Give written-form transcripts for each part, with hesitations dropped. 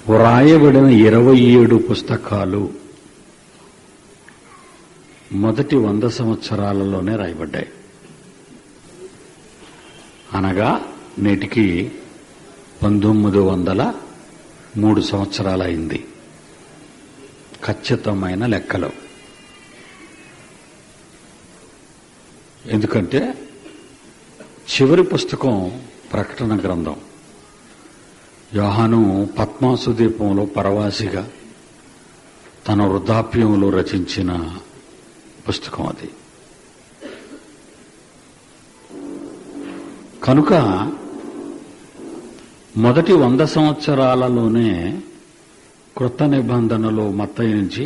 వ్రాయబడిన 27 పుస్తకాలు మొదటి 100 సంవత్సరాలలోనే రాయబడ్డాయి. అనగా నేటికి 1903 సంవత్సరాలైంది. ఖచ్చితమైన లెక్కలు. ఎందుకంటే చివరి పుస్తకం ప్రకటన గ్రంథం. యోహాను పద్మాసు ద్వీపంలో పరవాసిగా తన వృద్ధాప్యంలో రచించిన పుస్తకం అది. కనుక మొదటి 100 సంవత్సరాలలోనే క్రొత్త నిబంధనలో మత్తయి నుంచి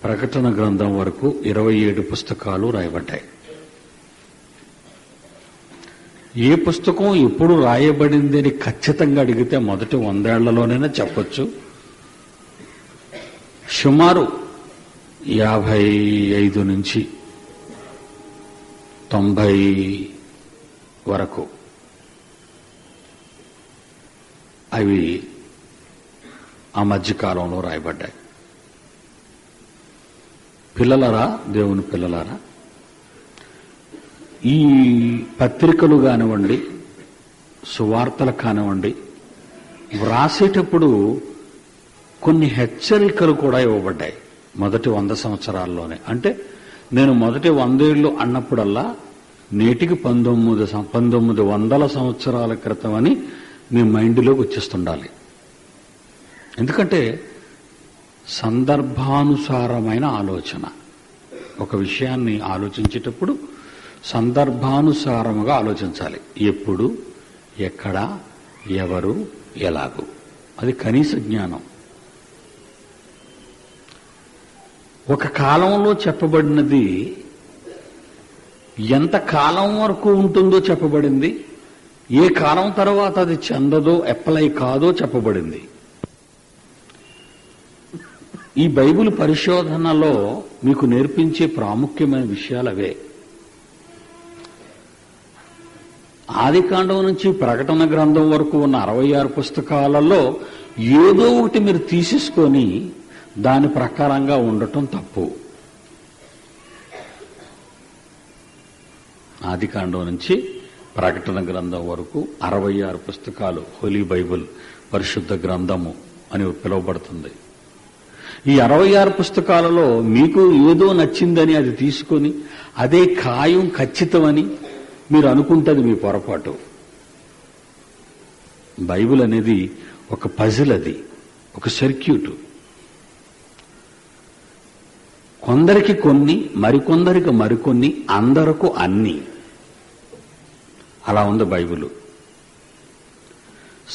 ప్రకటన గ్రంథం వరకు 27 పుస్తకాలు రాయబడ్డాయి. ఏ పుస్తకం ఎప్పుడు రాయబడింది అని ఖచ్చితంగా అడిగితే మొదటి 100 ఏళ్లలోనైనా చెప్పొచ్చు. సుమారు 55 నుంచి 90 వరకు అవి ఆ మధ్యకాలంలో రాయబడ్డాయి. పిల్లలారా, దేవుని పిల్లలారా, ఈ పత్రికలు కానివ్వండి, సువార్తలు కానివ్వండి, వ్రాసేటప్పుడు కొన్ని హెచ్చరికలు కూడా ఇవ్వబడ్డాయి మొదటి 100 సంవత్సరాల్లోనే. అంటే నేను మొదటి 100 ఏళ్ళు అన్నప్పుడల్లా నేటికి 1900 సంవత్సరాల క్రితం అని మీ మైండ్లోకి వచ్చేస్తుండాలి. ఎందుకంటే సందర్భానుసారమైన ఆలోచన. ఒక విషయాన్ని ఆలోచించేటప్పుడు సందర్భానుసారముగా ఆలోచించాలి. ఎప్పుడు, ఎక్కడ, ఎవరు, ఎలాగూ. అది కనీస జ్ఞానం. ఒక కాలంలో చెప్పబడినది ఎంత కాలం వరకు ఉంటుందో చెప్పబడింది. ఏ కాలం తర్వాత అది చెందదో, అప్లై కాదో చెప్పబడింది. ఈ బైబిల్ పరిశోధనలో మీకు నేర్పించే ప్రాముఖ్యమైన విషయాలు అవే. ఆదికాండం నుంచి ప్రకటన గ్రంథం వరకు ఉన్న 66 పుస్తకాలలో ఏదో ఒకటి మీరు తీసేసుకొని దాని ప్రకారంగా ఉండటం తప్పు. ఆదికాండం నుంచి ప్రకటన గ్రంథం వరకు 66 పుస్తకాలు హోలీ బైబిల్, పరిశుద్ధ గ్రంథము అని పిలువబడుతుంది. ఈ 66 పుస్తకాలలో మీకు ఏదో నచ్చిందని అది తీసుకొని అదే ఖాయం, ఖచ్చితమని మీరు అనుకుంటుంది మీ పొరపాటు. బైబిల్ అనేది ఒక పజిల్, అది ఒక సర్క్యూట్. కొందరికి కొన్ని, మరికొందరికి మరికొన్ని, అందరకు అన్ని. అలా ఉంది బైబిల్.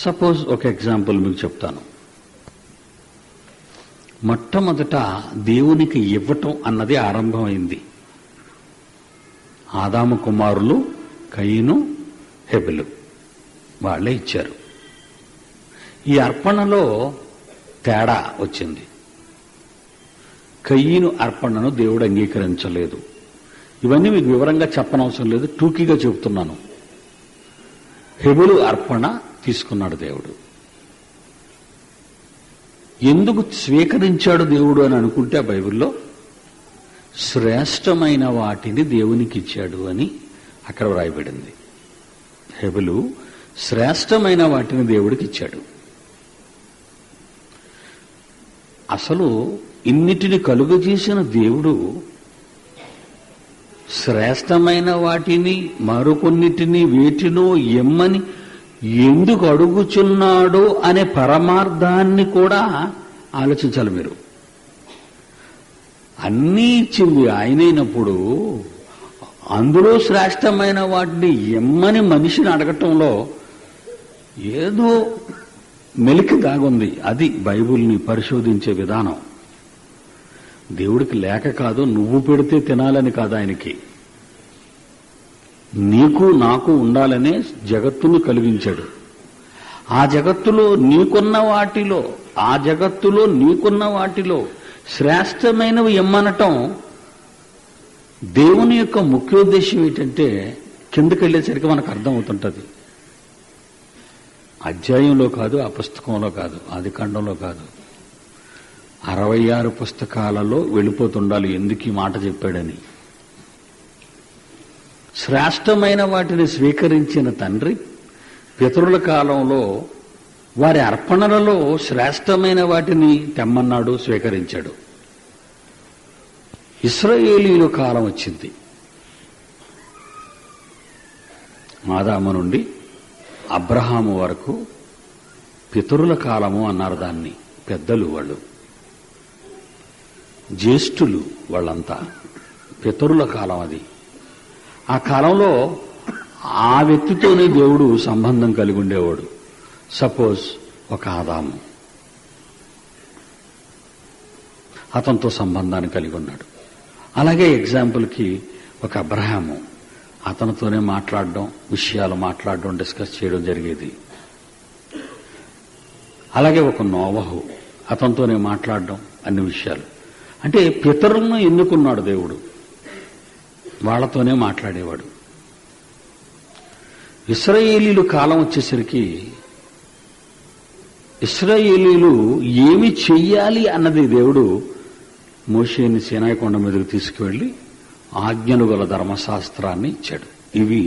సపోజ్ ఒక ఎగ్జాంపుల్ మీకు చెప్తాను. మొట్టమొదట దేవునికి ఇవ్వటం అన్నది ఆరంభమైంది. ఆదాము కుమారులు కయీను, హెబెలు వాళ్ళే ఇచ్చారు. ఈ అర్పణలో తేడా వచ్చింది. కయీను అర్పణను దేవుడు అంగీకరించలేదు. ఇవన్నీ మీకు వివరంగా చెప్పనవసరం లేదు, టూకీగా చెబుతున్నాను. హెబెలు అర్పణ తీసుకున్నాడు దేవుడు. ఎందుకు స్వీకరించాడు దేవుడు అని అనుకుంటే ఆ బైబిల్లో శ్రేష్టమైన వాటిని దేవునికి ఇచ్చాడు అని అక్కడ వ్రాయబడింది. హెబెలు శ్రేష్టమైన వాటిని దేవుడికి ఇచ్చాడు. అసలు ఇన్నిటిని కలుగజేసిన దేవుడు శ్రేష్టమైన వాటిని మరికొన్నిటిని వేటినో ఎమ్మని ఎందుకు అడుగుచున్నాడో అనే పరమార్థాన్ని కూడా ఆలోచించాలి మీరు. అన్నీ ఇచ్చింది ఆయనైనప్పుడు అందులో శ్రేష్టమైన వాటిని ఎమ్మని మనిషిని అడగటంలో ఏదో మెలికి దాగుంది. అది బైబిల్ని పరిశోధించే విధానం. దేవుడికి లేక కాదు, నువ్వు పెడితే తినాలని కాదు ఆయనకి. నీకు నాకు ఉండాలనే జగత్తును కలిగించాడు. ఆ జగత్తులో నీకున్న వాటిలో శ్రేష్టమైనవి ఎమ్మనటం దేవుని యొక్క ముఖ్యోద్దేశం ఏంటంటే కిందకి వెళ్ళేసరికి మనకు అర్థమవుతుంటది. అధ్యాయంలో కాదు, ఆ పుస్తకంలో కాదు, ఆదికాండంలో కాదు, 66 పుస్తకాలలో వెళ్ళిపోతుండాలి ఎందుకు ఈ మాట చెప్పాడని. శ్రేష్టమైన వాటిని స్వీకరించిన తండ్రి పితరుల కాలంలో వారి అర్పణలలో శ్రేష్టమైన వాటిని తెమ్మన్నాడు, స్వీకరించాడు. ఇశ్రాయేలీయుల కాలం వచ్చింది. ఆదాము నుండి అబ్రహాము వరకు పితరుల కాలము అన్నారు దాన్ని. పెద్దలు వాళ్ళు, జ్యేష్ఠులు వాళ్ళంతా, పితరుల కాలం అది. ఆ కాలంలో ఆ వ్యక్తితోనే దేవుడు సంబంధం కలిగి ఉండేవాడు. సపోజ్ ఒక ఆదాము, అతనితో సంబంధాన్ని కలిగి ఉన్నాడు. అలాగే ఎగ్జాంపుల్కి ఒక అబ్రహాము, అతనితోనే మాట్లాడడం, విషయాలు మాట్లాడడం, డిస్కస్ చేయడం జరిగేది. అలాగే ఒక నోవహు, అతనితోనే మాట్లాడడం, అన్ని విషయాలు. అంటే పితరులను ఎన్నుకున్నాడు దేవుడు, వాళ్లతోనే మాట్లాడేవాడు. ఇశ్రాయేలీలు కాలం వచ్చేసరికి ఇశ్రాయేలీలు ఏమి చెయ్యాలి అన్నది దేవుడు మోషేని సీనాయి కొండ మీదకు తీసుకువెళ్లి ఆజ్ఞలు గల ధర్మశాస్త్రాన్ని ఇచ్చాడు. ఇవి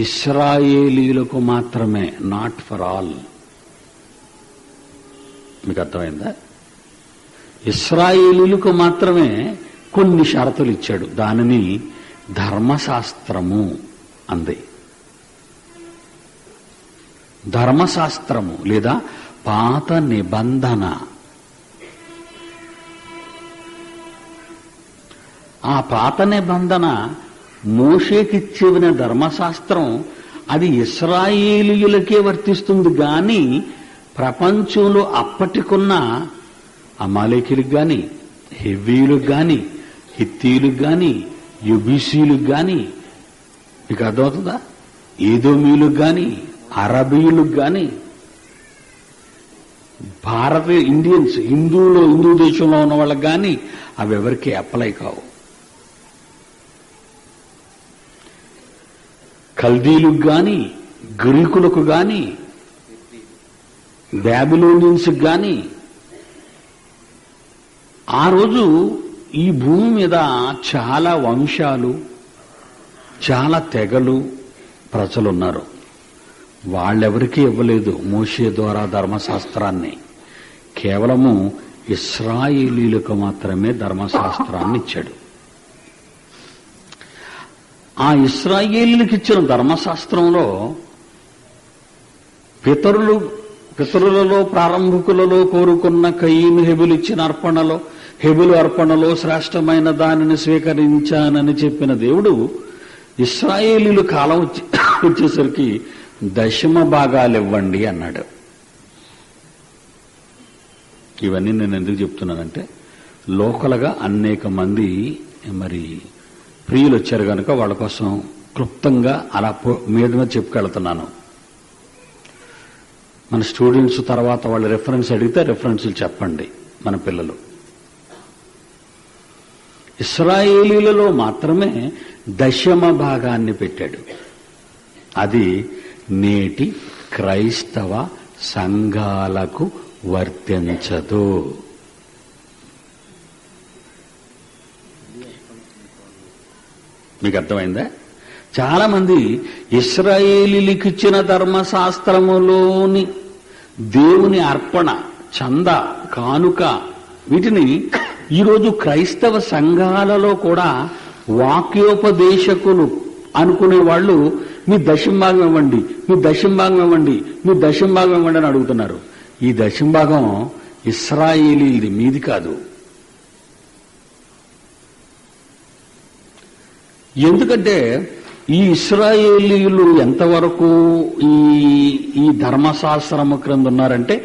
ఇశ్రాయేలీలకు మాత్రమే, నాట్ ఫర్ ఆల్. మీకు అర్థమైందా? ఇశ్రాయేలీలకు మాత్రమే కొన్ని షరతులు ఇచ్చాడు. దానిని ధర్మశాస్త్రము అంది. ధర్మశాస్త్రము లేదా పాత నిబంధన. ఆ పాత నిబంధన మోషేకిచ్చిన ధర్మశాస్త్రం అది ఇశ్రాయేలీయులకే వర్తిస్తుంది గాని ప్రపంచంలో అప్పటికున్న అమాలేకీలకు గాని, హెవ్వీలకు గాని, హిత్తీలకు గాని, యుబీసీలకు గాని, మీకు అర్థమవుతుందా, ఏదోమీలకు గాని, అరబీయులకు గాని, భారతీయ ఇండియన్స్, హిందూ దేశంలో ఉన్న వాళ్ళకి గాని అవి ఎవరికి అప్లై కావు. కల్దీలకు గాని, గ్రీకులకు గాని, బాబిలోనియన్స్కి గాని. ఆ రోజు ఈ భూమి మీద చాలా వంశాలు, చాలా తెగలు, ప్రజలున్నారు. వాళ్ళెవరికీ ఇవ్వలేదు మోషే ద్వారా ధర్మశాస్త్రాన్ని. కేవలము ఇశ్రాయేలీలకు మాత్రమే ధర్మశాస్త్రాన్ని ఇచ్చాడు. ఆ ఇశ్రాయేలీలకు ఇచ్చిన ధర్మశాస్త్రంలో పితరులలో ప్రారంభకులలో కోరుకున్న కయీను హెబెలు ఇచ్చిన అర్పణలో, హెబెలు అర్పణలో శ్రేష్టమైన దానిని స్వీకరించానని చెప్పిన దేవుడు ఇశ్రాయేలీలు కాలం వచ్చేసరికి దశమ భాగాలు ఇవ్వండి అన్నాడు. ఇవన్నీ నేను ఎందుకు చెప్తున్నానంటే లోకల్గా అనేక మంది మరి ప్రియులు వచ్చారు కనుక వాళ్ళ కోసం క్లుప్తంగా అలా మీద చెప్పుకెళ్తున్నాను. మన స్టూడెంట్స్ తర్వాత వాళ్ళు రెఫరెన్స్ అడిగితే రెఫరెన్స్లు చెప్పండి. మన పిల్లలు ఇశ్రాయేలీలలో మాత్రమే దశమ భాగాన్ని పెట్టాడు. అది నేటి క్రైస్తవ సంఘాలకు వర్తించదు. మీకు అర్థమైందా? చాలా మంది ఇశ్రాయేలీలకు ఇచ్చిన ధర్మశాస్త్రములోని దేవుని అర్పణ, చంద, కానుక, వీటిని ఈరోజు క్రైస్తవ సంఘాలలో కూడా వాక్యోపదేశకులు అనుకునే వాళ్ళు మీ దశంభాగం ఇవ్వండి, మీ దశంభాగం ఇవ్వండి, మీ దశంభాగం ఇవ్వండి అని అడుగుతున్నారు. ఈ దశంభాగం ఇశ్రాయేలీది, మీది కాదు. ఎందుకంటే ఈ ఇశ్రాయేలీయులు ఎంతవరకు ఈ ధర్మశాస్త్రము క్రింద ఉన్నారంటే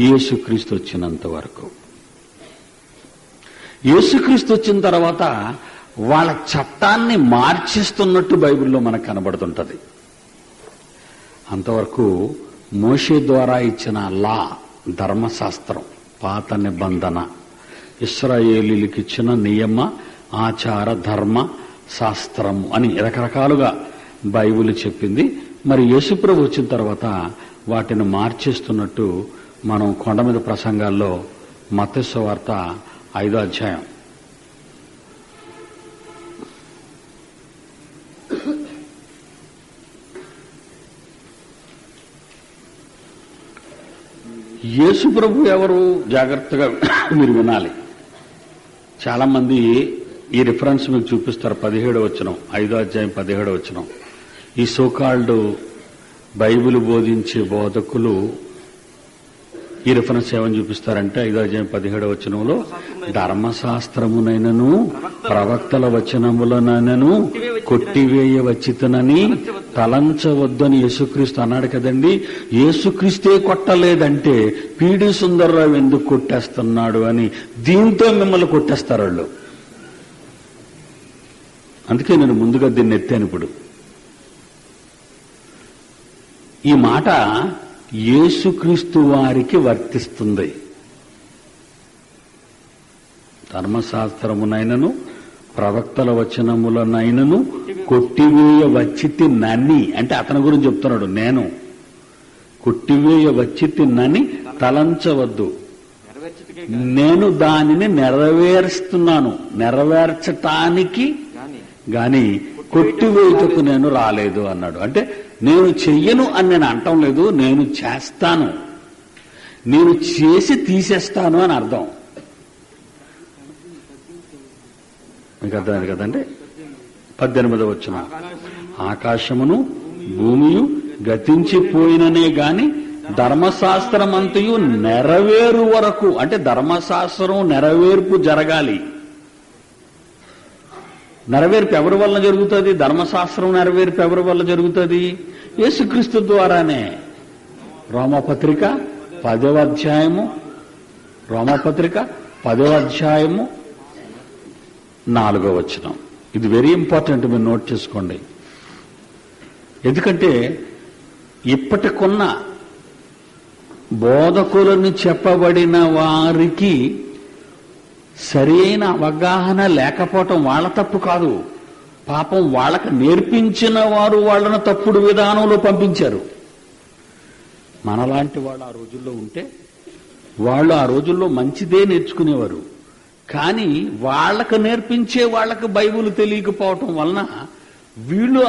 యేసుక్రీస్తు వచ్చినంత వరకు. యేసుక్రీస్తు వచ్చిన తర్వాత వాళ్ళ చట్టాన్ని మార్చిస్తున్నట్టు బైబిల్లో మనకు కనబడుతుంటది. అంతవరకు మోషే ద్వారా ఇచ్చిన లా, ధర్మశాస్త్రం, పాత నిబంధన, ఇశ్రాయేలీలకు ఇచ్చిన నియమ, ఆచార, ధర్మ శాస్త్రము అని రకరకాలుగా బైబిల్ చెప్పింది. మరి యేసుప్రభు వచ్చిన తర్వాత వాటిని మార్చేస్తున్నట్టు మనం కొండ మీద ప్రసంగాల్లో మత్తయి సువార్త 5వ అధ్యాయం యేసుప్రభు ఎవరు జాగ్రత్తగా మీరు వినాలి. చాలా మంది ఈ రిఫరెన్స్ మీకు చూపిస్తారు. 17వ వచనం, 5వ అధ్యాయం 17వ వచనం. ఈ సోకాల్డ్ బైబిల్ బోధించే బోధకులు ఈ రిఫరెన్స్ ఏమని చూపిస్తారంటే 5వ అధ్యాయం 17వ వచనంలో ధర్మశాస్త్రమునైనను ప్రవక్తల వచనములనైనను కొట్టివేయవచ్చితనని తలంచవద్దని యేసుక్రీస్తు అన్నాడు కదండి. యేసుక్రీస్తే కొట్టలేదంటే పీడి సుందర్రావు ఎందుకు కొట్టేస్తున్నాడు అని దీంతో మిమ్మల్ని కొట్టేస్తారు వాళ్ళు. అందుకే నేను ముందుగా దీన్ని ఎత్తాను. ఇప్పుడు ఈ మాట యేసుక్రీస్తు వారికి వర్తిస్తుంది. ధర్మశాస్త్రమునైనను ప్రవక్తల వచనములనైనను కొట్టివేయవచ్చితినని, అంటే అతని గురించి చెప్తున్నాడు. నేను కొట్టివేయవచ్చితినని తలంచవద్దు, నేను దానిని నెరవేరుస్తున్నాను, నెరవేర్చటానికి గాని కొట్టివేయుటకు నేను రాలేదు అన్నాడు. అంటే నేను చెయ్యను అని నేను అంటం లేదు, నేను చేస్తాను, నేను చేసి తీసేస్తాను అని అర్థం. మీకు అర్థమైంది కదండి. 18వ వచనం, ఆకాశమును భూమియు గతించిపోయిననే గాని ధర్మశాస్త్రమంతయు నెరవేరు వరకు, అంటే ధర్మశాస్త్రం నెరవేర్పు జరగాలి. నెరవేర్పు ఎవరి వల్ల జరుగుతుంది? ధర్మశాస్త్రం నెరవేర్పు ఎవరి వల్ల జరుగుతుంది? యేసుక్రీస్తు ద్వారానే. రోమపత్రిక 10వ అధ్యాయము, రోమపత్రిక 10వ అధ్యాయము 4వ వచనం. ఇది వెరీ ఇంపార్టెంట్, మీరు నోట్ చేసుకోండి. ఎందుకంటే ఇప్పటికున్న బోధకులను చెప్పబడిన వారికి సరైన అవగాహన లేకపోవటం వాళ్ళ తప్పు కాదు. పాపం వాళ్ళకి నేర్పించిన వారు వాళ్ళను తప్పుడు విధానంలో పంపించారు. మనలాంటి వాళ్ళు ఆ రోజుల్లో ఉంటే వాళ్ళు ఆ రోజుల్లో మంచిదే నేర్చుకునేవారు. కానీ వాళ్ళకు నేర్పించే వాళ్ళకు బైబిల్ తెలియకపోవటం వలన వీళ్ళు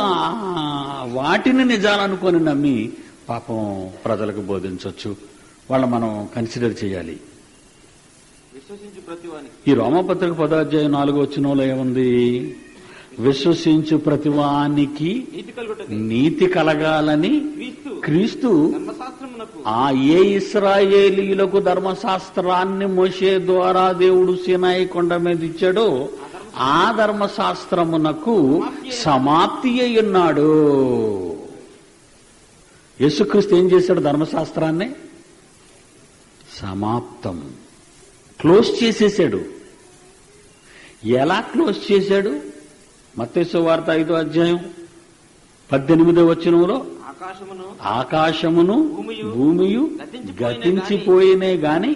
వాటిని నిజాలనుకొని నమ్మి పాపం ప్రజలకు బోధించవచ్చు. వాళ్ళ మనం కన్సిడర్ చేయాలి. ఈ రోమపత్రిక 10వ అధ్యాయం 4వ వచనంలో ఏముంది? విశ్వసించు ప్రతివానికి నీతి కలగాలని క్రీస్తు ఏ ఇశ్రాయేలీయులకు ధర్మశాస్త్రాన్ని మోషే ద్వారా దేవుడు సీనాయి కొండ మీద ఇచ్చాడో ఆ ధర్మశాస్త్రమునకు సమాప్తి అయి ఉన్నాడు. యేసుక్రీస్తు ఏం చేశాడు? ధర్మశాస్త్రాన్ని సమాప్తం, క్లోజ్ చేసేశాడు. ఎలా క్లోజ్ చేశాడు? మత్తయి సువార్త 5వ అధ్యాయం 18వ వచనంలో ఆకాశమును భూమియు గతించిపోయినే గాని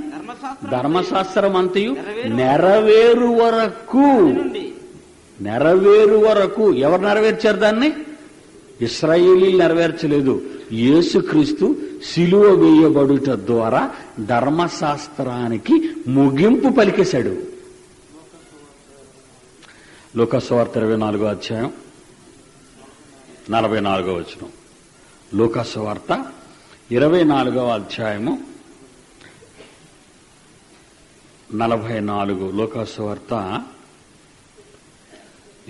ధర్మశాస్త్రం అంతయు నెరవేరు వరకు. నెరవేరు వరకు ఎవరు నెరవేర్చారు దాన్ని? ఇశ్రాయేలీయులు నెరవేర్చలేదు. యేసుక్రీస్తు శిలువ వేయబడుట ద్వారా ధర్మశాస్త్రానికి ముగింపు పలికేశాడు. లూకా సువార్త 24వ అధ్యాయం 44వ వచనం. లూకా సువార్త 24వ అధ్యాయము 44. లూకా సువార్త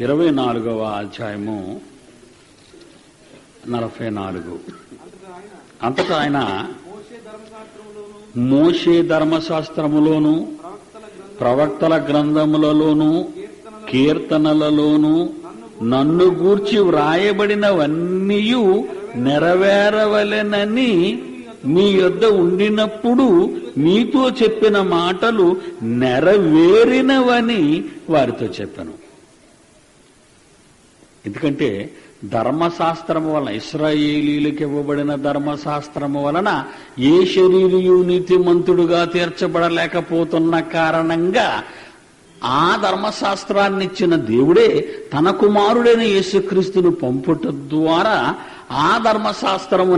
24వ అధ్యాయము 44. అంతటా ఆయన మోషే ధర్మశాస్త్రములోను ప్రవక్తల గ్రంథములలోను కీర్తనలలోను నన్ను గూర్చి వ్రాయబడినవన్నీ నెరవేరవలెనని మీ యొద్ద ఉండినప్పుడు మీతో చెప్పిన మాటలు నెరవేరినవని వారితో చెప్పాను. ఎందుకంటే ధర్మశాస్త్రము వలన, ఇశ్రాయేలీయులకు ఇవ్వబడిన ధర్మశాస్త్రము వలన ఏ శరీరియు నీతిమంతుడుగా తీర్చబడలేకపోతున్న కారణంగా ఆ ధర్మశాస్త్రాన్ని ఇచ్చిన దేవుడే తన కుమారుడైన యేసుక్రీస్తును పంపుట ద్వారా ఆ ధర్మశాస్త్రము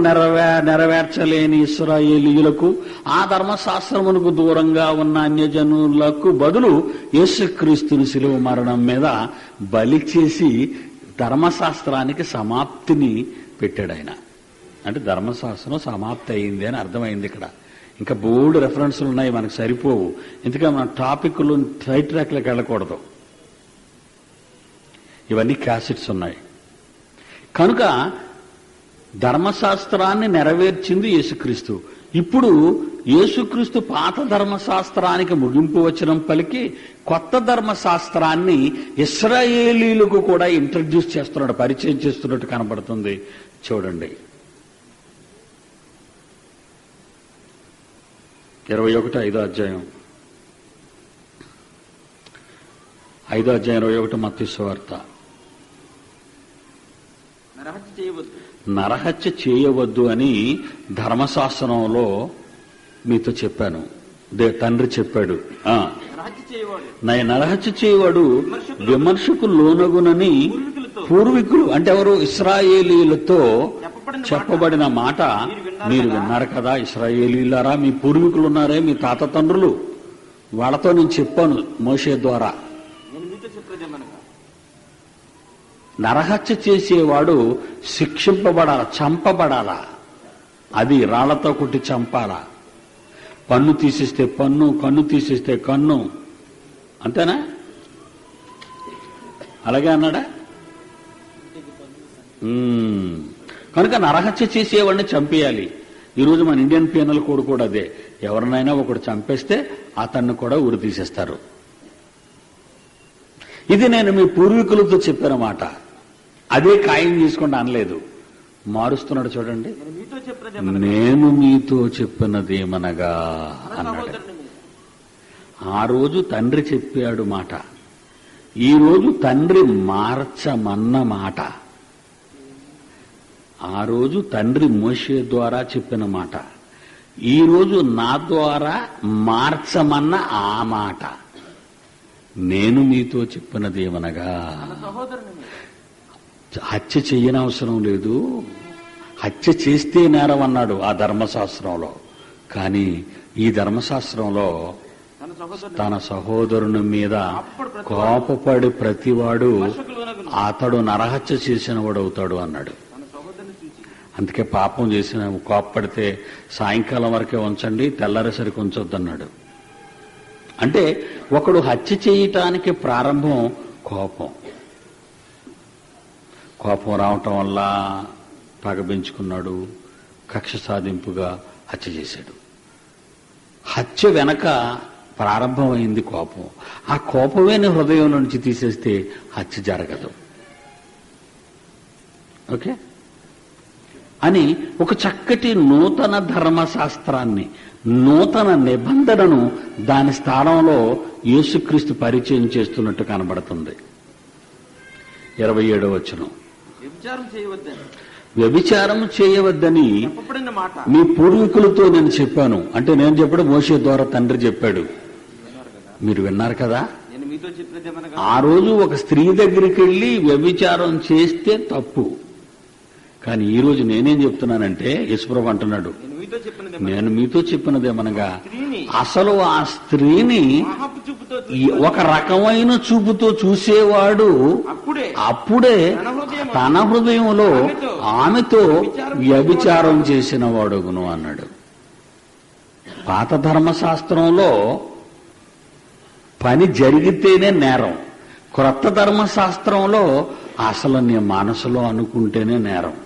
నెరవేర్చలేని ఇశ్రాయేలీయులకు, ఆ ధర్మశాస్త్రమునకు దూరంగా ఉన్న అన్యజనులకు బదులు యేసుక్రీస్తుని శిలువ మరణం మీద బలి చేసి ధర్మశాస్త్రానికి సమాప్తిని పెట్టాడు ఆయన. అంటే ధర్మశాస్త్రం సమాప్తి అయింది అని అర్థమైంది ఇక్కడ. ఇంకా బోల్డ్ రెఫరెన్స్లు ఉన్నాయి, మనకు సరిపోవు. ఎందుకంటే మన టాపిక్లు సైడ్ ట్రాక్లకు వెళ్ళకూడదు. ఇవన్నీ క్యాసెట్స్ ఉన్నాయి కనుక ధర్మశాస్త్రాన్ని నెరవేర్చింది యేసుక్రీస్తు. ఇప్పుడు యేసుక్రీస్తు పాత ధర్మశాస్త్రానికి ముగింపు వచనం పలికి కొత్త ధర్మశాస్త్రాన్ని ఇశ్రాయేలీలకు కూడా ఇంట్రడ్యూస్ చేస్తున్నాడు, పరిచయం చేస్తున్నట్టు కనబడుతుంది. చూడండి 21 5వ అధ్యాయం 21 మత్తయి సువార్త. నరహత్య చేయవద్దు అని ధర్మశాస్త్రంలో మీతో చెప్పాను, తండ్రి చెప్పాడు. నరహత్య చేయవాడు విమర్శకు లోనగునని పూర్వీకులు అంటే ఎవరు? ఇశ్రాయేలీలతో చెప్పబడిన మాట మీరు విన్నారు కదా. ఇశ్రాయేలీలారా, మీ పూర్వీకులు ఉన్నారే, మీ తాత తండ్రులు, వాళ్ళతో నేను చెప్పాను మోషే ద్వారా. నరహత్య చేసేవాడు శిక్షింపబడాలా, చంపబడాలా. అది రాళ్లతో కొట్టి చంపాలా. పన్ను తీసిస్తే పన్ను, కన్ను తీసిస్తే కన్ను, అంతేనా? అలాగే అన్నాడా? కనుక నరహత్య చేసేవాడిని చంపేయాలి. ఈరోజు మన ఇండియన్ పీనల్ కోడ్ కూడా అదే. ఎవరినైనా ఒకడు చంపేస్తే అతన్ని కూడా ఉరి తీసేస్తారు. ఇది నేను మీ పూర్వీకులతో చెప్పిన మాట. అదే ఖాయం చేసుకోండి అనలేదు, మారుస్తున్నాడు. చూడండి, నేను మీతో చెప్పినదేమనగా అన్నాడు. ఆ రోజు తండ్రి చెప్పాడు మాట, ఈ రోజు తండ్రి మార్చమన్న మాట. ఆ రోజు తండ్రి మోషే ద్వారా చెప్పిన మాట, ఈ రోజు నా ద్వారా మార్చమన్న ఆ మాట. నేను మీతో చెప్పినదేమనగా, హత్య చెయ్యనవసరం లేదు, హత్య చేస్తే నేరం అన్నాడు ఆ ధర్మశాస్త్రంలో. కానీ ఈ ధర్మశాస్త్రంలో తన సహోదరుని మీద కోపపడి ప్రతివాడు అతడు నరహత్య చేసిన వాడు అవుతాడు అన్నాడు. అందుకే పాపం చేసిన కోపపడితే సాయంకాలం వరకే ఉంచండి, తెల్లారేసరికి ఉంచొద్దన్నాడు. అంటే ఒకడు హత్య చేయటానికి ప్రారంభం కోపం. కోపం రావటం వల్ల పగ పెంచుకున్నాడు, కక్ష సాధింపుగా హత్య చేశాడు. హత్య వెనక ప్రారంభమైంది కోపం. ఆ కోపమే హృదయం నుంచి తీసేస్తే హత్య జరగదు. ఓకే అని ఒక చక్కటి నూతన ధర్మశాస్త్రాన్ని, నూతన నిబంధనను దాని స్థానంలో యేసుక్రీస్తు పరిచయం చేస్తున్నట్టు కనబడుతుంది. 27వ వచనం, వ్యభిచారం చేయవద్దని మీ పూర్వీకులతో నేను చెప్పాను. అంటే నేను చెప్పాడు, మోషే ద్వారా తండ్రి చెప్పాడు. మీరు విన్నారు కదా. ఆ రోజు ఒక స్త్రీ దగ్గరికి వెళ్లి వ్యభిచారం చేస్తే తప్పు. కానీ ఈ రోజు నేనేం చెప్తున్నానంటే, యేసుప్రభు అంటున్నాడు, నేను మీతో చెప్పినదేమనగా, అసలు ఆ స్త్రీని ఒక రకమైన చూపుతో చూసేవాడు అప్పుడే తన హృదయంలో ఆమెతో వ్యభిచారం చేసిన వాడుగును అన్నాడు. పాత ధర్మశాస్త్రంలో పని జరిగితేనే నేరం, క్రొత్త ధర్మశాస్త్రంలో అసలు నీ మనసులో అనుకుంటేనే నేరం.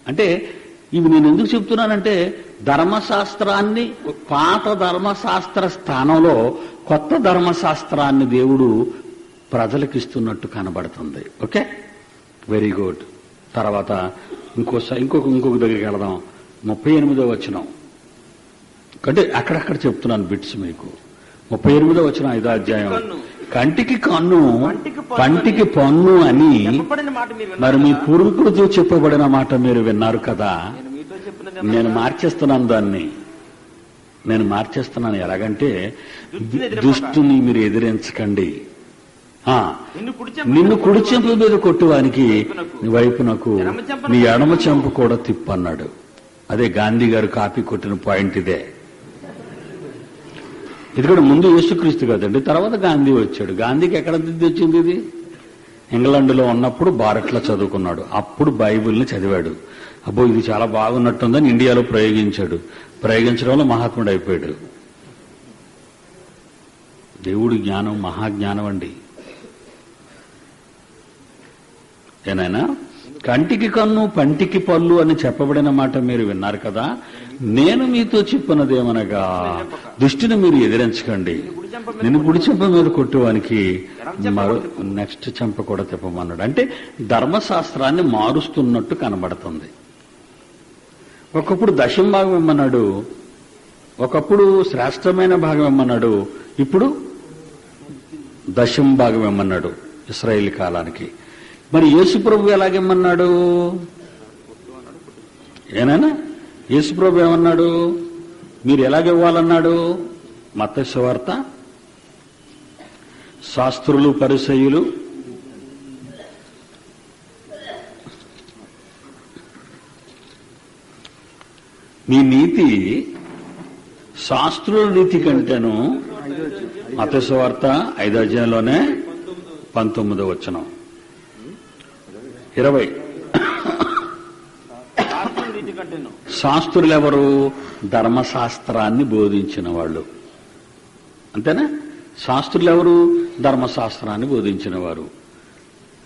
అంటే ఇవి నేను ఎందుకు చెప్తున్నానంటే, ధర్మశాస్త్రాన్ని, పాత ధర్మశాస్త్ర స్థానంలో కొత్త ధర్మశాస్త్రాన్ని దేవుడు ప్రజలకిస్తున్నట్టు కనబడుతుంది. Okay, very good. తర్వాత ఇంకొక దగ్గరికి వెళదాం. 38వ వచనం. అంటే అక్కడక్కడ చెప్తున్నాను బిట్స్ మీకు. 38వ వచనం 5వ అధ్యాయం. కంటికి కన్ను, పంటికి పన్ను అని మరి మీ పూర్వీకులతో చెప్పబడిన మాట మీరు విన్నారు కదా. నేను మార్చేస్తున్నాను దాన్ని. నేను మార్చేస్తున్నాను. ఎలాగంటే దుష్టుని మీరు ఎదిరించకండి, నిన్ను కుడి చెంప మీద కొట్టువానికి వైపునకు నీ ఎడమ చెంప కూడా తిప్పన్నాడు. అదే గాంధీ గారు కాపీ కొట్టిన పాయింట్ ఇదే. ఇది కూడా ముందు యేసుక్రీస్తు కదండి, తర్వాత గాంధీ వచ్చాడు. గాంధీకి ఎక్కడ దిద్ది వచ్చింది ఇది? ఇంగ్లాండ్లో ఉన్నప్పుడు భారత్లో చదువుకున్నాడు. అప్పుడు బైబిల్ని చదివాడు. అబ్బో ఇది చాలా బాగున్నట్టుందని ఇండియాలో ప్రయోగించాడు. ప్రయోగించడం వల్ల మహాత్ముడు అయిపోయాడు. దేవుడి జ్ఞానం మహాజ్ఞానం అండి. ఏనాయనా, కంటికి కన్ను పంటికి పళ్ళు అని చెప్పబడిన మాట మీరు విన్నారు కదా. నేను మీతో చెప్పినదేమనగా దుష్టిని మీరు ఎదిరించకండి, నిన్ను కుడి చెంప మీద కొట్టువానికి మరో నెక్స్ట్ చెంప కూడా తిప్పమన్నాడు. అంటే ధర్మశాస్త్రాన్ని మారుస్తున్నట్టు కనబడుతుంది. ఒకప్పుడు దశం భాగం ఇమ్మన్నాడు, ఒకప్పుడు శ్రేష్టమైన భాగం ఇమ్మన్నాడు, ఇప్పుడు దశం భాగం ఇమ్మన్నాడు ఇశ్రాయేలు కాలానికి. మరి యేసుప్రభు ఎలాగేమన్నాడు? ఏనాయనా, యేసుప్రభు ఏమన్నాడు? మీరు ఎలాగివ్వాలన్నాడు? మత్తయి సువార్త, శాస్త్రులు పరిసయ్యులు మీ నీతి శాస్త్రుల నీతి కంటేను, మత్తయి సువార్త 5వ అధ్యాయంలోనే 19వ వచనం 20. శాస్త్రులు ఎవరు? ధర్మశాస్త్రాన్ని బోధించిన వాళ్ళు. అంతేనా? శాస్త్రులు ఎవరు? ధర్మశాస్త్రాన్ని బోధించిన వారు.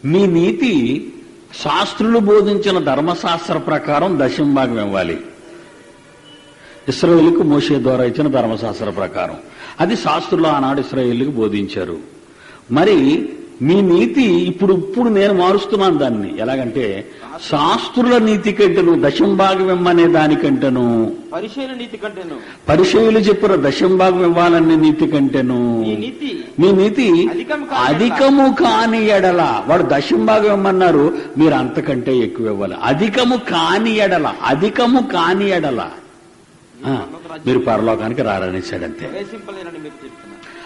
మీ నీతి శాస్త్రులు బోధించిన ధర్మశాస్త్ర ప్రకారం దశం భాగం ఇవ్వాలి. ఇశ్రాయేలుకు మోషే ద్వారా ఇచ్చిన ధర్మశాస్త్ర ప్రకారం అది శాస్త్రులు ఆనాడు ఇశ్రాయేలుకు బోధించారు. మరి మీ నీతి ఇప్పుడు నేను మారుస్తున్నాను దాన్ని. ఎలాగంటే శాస్త్రుల నీతి కంటేను దశం భాగం ఇమ్మనే దానికంటేను, పరిసయ్యులు చెప్పిన దశం భాగం ఇవ్వాలనే నీతి కంటేను మీ నీతి అధికము కాని ఎడల, వాడు దశం భాగం ఇమ్మన్నారు, మీరు అంతకంటే ఎక్కువ ఇవ్వాలి. అధికము కాని ఎడల మీరు పరలోకానికి రారనేసాడంతే.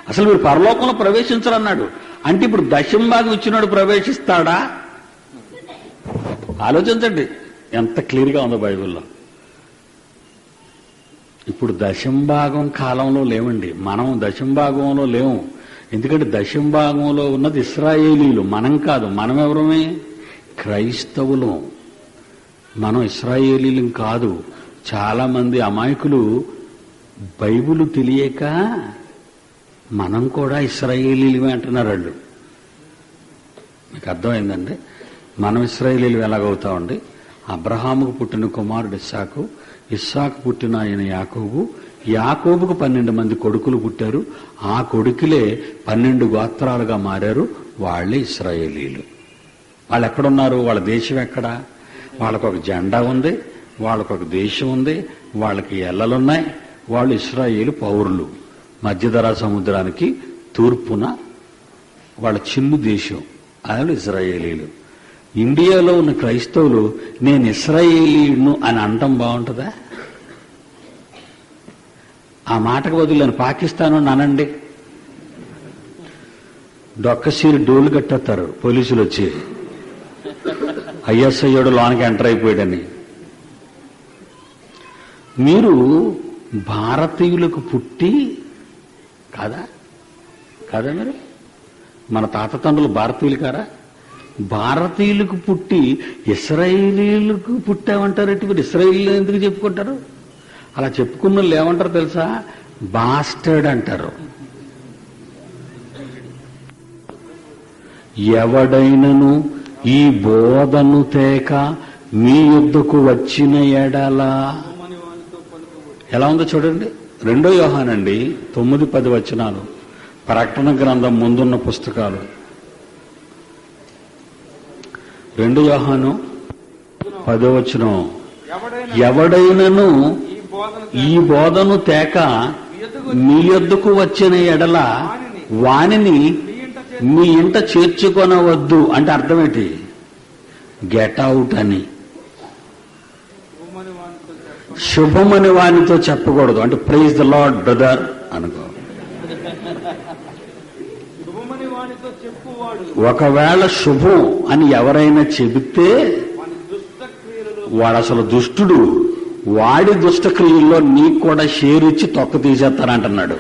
అసలు మీరు పరలోకంలో ప్రవేశించరన్నాడు. అంటే ఇప్పుడు దశం భాగం ఇచ్చినాడు ప్రవేశిస్తాడా? ఆలోచించండి ఎంత క్లియర్గా ఉందో బైబిల్లో. ఇప్పుడు దశం భాగం కాలంలో లేవండి, మనం దశం భాగంలో లేవు. ఎందుకంటే దశం భాగంలో ఉన్నది ఇశ్రాయేలీలు, మనం కాదు. మనం ఎవరమే? క్రైస్తవులు. మనం ఇశ్రాయేలీలం కాదు. చాలా మంది అమాయకులు బైబిల్ తెలియక మనం కూడా ఇశ్రాయేలీలమే అంటున్నారు వాళ్ళు. మీకు అర్థమైందండి? మనం ఇశ్రాయేలీలు ఎలాగవుతామండి? అబ్రహాముకు పుట్టిన కుమారుడు ఇస్సాకు, ఇస్సాకు పుట్టిన ఆయన యాకోబు, యాకోబుకు 12 మంది కొడుకులు పుట్టారు. ఆ కొడుకులే 12 గోత్రాలుగా మారారు. వాళ్లే ఇశ్రాయేలీలు. వాళ్ళు ఎక్కడున్నారు? వాళ్ళ దేశం ఎక్కడ? వాళ్ళకు ఒక జెండా ఉంది, వాళ్ళకు ఒక దేశం ఉంది, వాళ్ళకి ఎల్లలున్నాయి. వాళ్ళు ఇశ్రాయేలు పౌరులు. మధ్యధరా సముద్రానికి తూర్పున వాళ్ళ చిన్ను దేశం, వాళ్ళు ఇశ్రాయేలీలు. ఇండియాలో ఉన్న క్రైస్తవులు నేను ఇశ్రాయేలీను అని అనటం బాగుంటుందా? ఆ మాటకు బదులు నేను పాకిస్తాను అనండి. డొక్కసీరి డోలు కట్టేస్తారు పోలీసులు వచ్చి, ఐఎస్ఐయోడు లోనికి ఎంటర్ అయిపోయాడని. మీరు భారతీయులకు పుట్టి కాదా? మీరు మన తాత తండ్రులు భారతీయులు కారా? భారతీయులకు పుట్టి ఇశ్రాయేలీలకు పుట్టామంటారు. మీరు ఇశ్రాయేలీలు ఎందుకు చెప్పుకుంటారు? అలా చెప్పుకున్న వాళ్ళు ఏమంటారు తెలుసా? బాస్టర్డ్ అంటారు. ఎవడైనను ఈ బోధను తేక మీ యుద్ధకు వచ్చిన ఎడలా, ఎలా ఉందో చూడండి. 2 యోహానండి 9-10 వచనాలు, ప్రకటన గ్రంథం ముందున్న పుస్తకాలు. 2 యోహాను 10వ వచనం, ఎవడైనను ఈ బోధను తేక మీ యొద్దకు వచ్చిన ఎడల వానిని మీ ఇంట చేర్చుకొనవద్దు. అంటే అర్థం ఏంటి? గెట్ అవుట్ అని. శుభమని వానితో చెప్పకూడదు. అంటే ప్రైజ్ ద లార్డ్ బ్రదర్ అనుకో. ఒకవేళ శుభం అని ఎవరైనా చెబితే వాడు అసలు దుష్టుడు, వాడి దుష్టక్రియల్లో నీకు కూడా షేర్ ఇచ్చి తొక్క తీసేస్తానంటున్నాడు.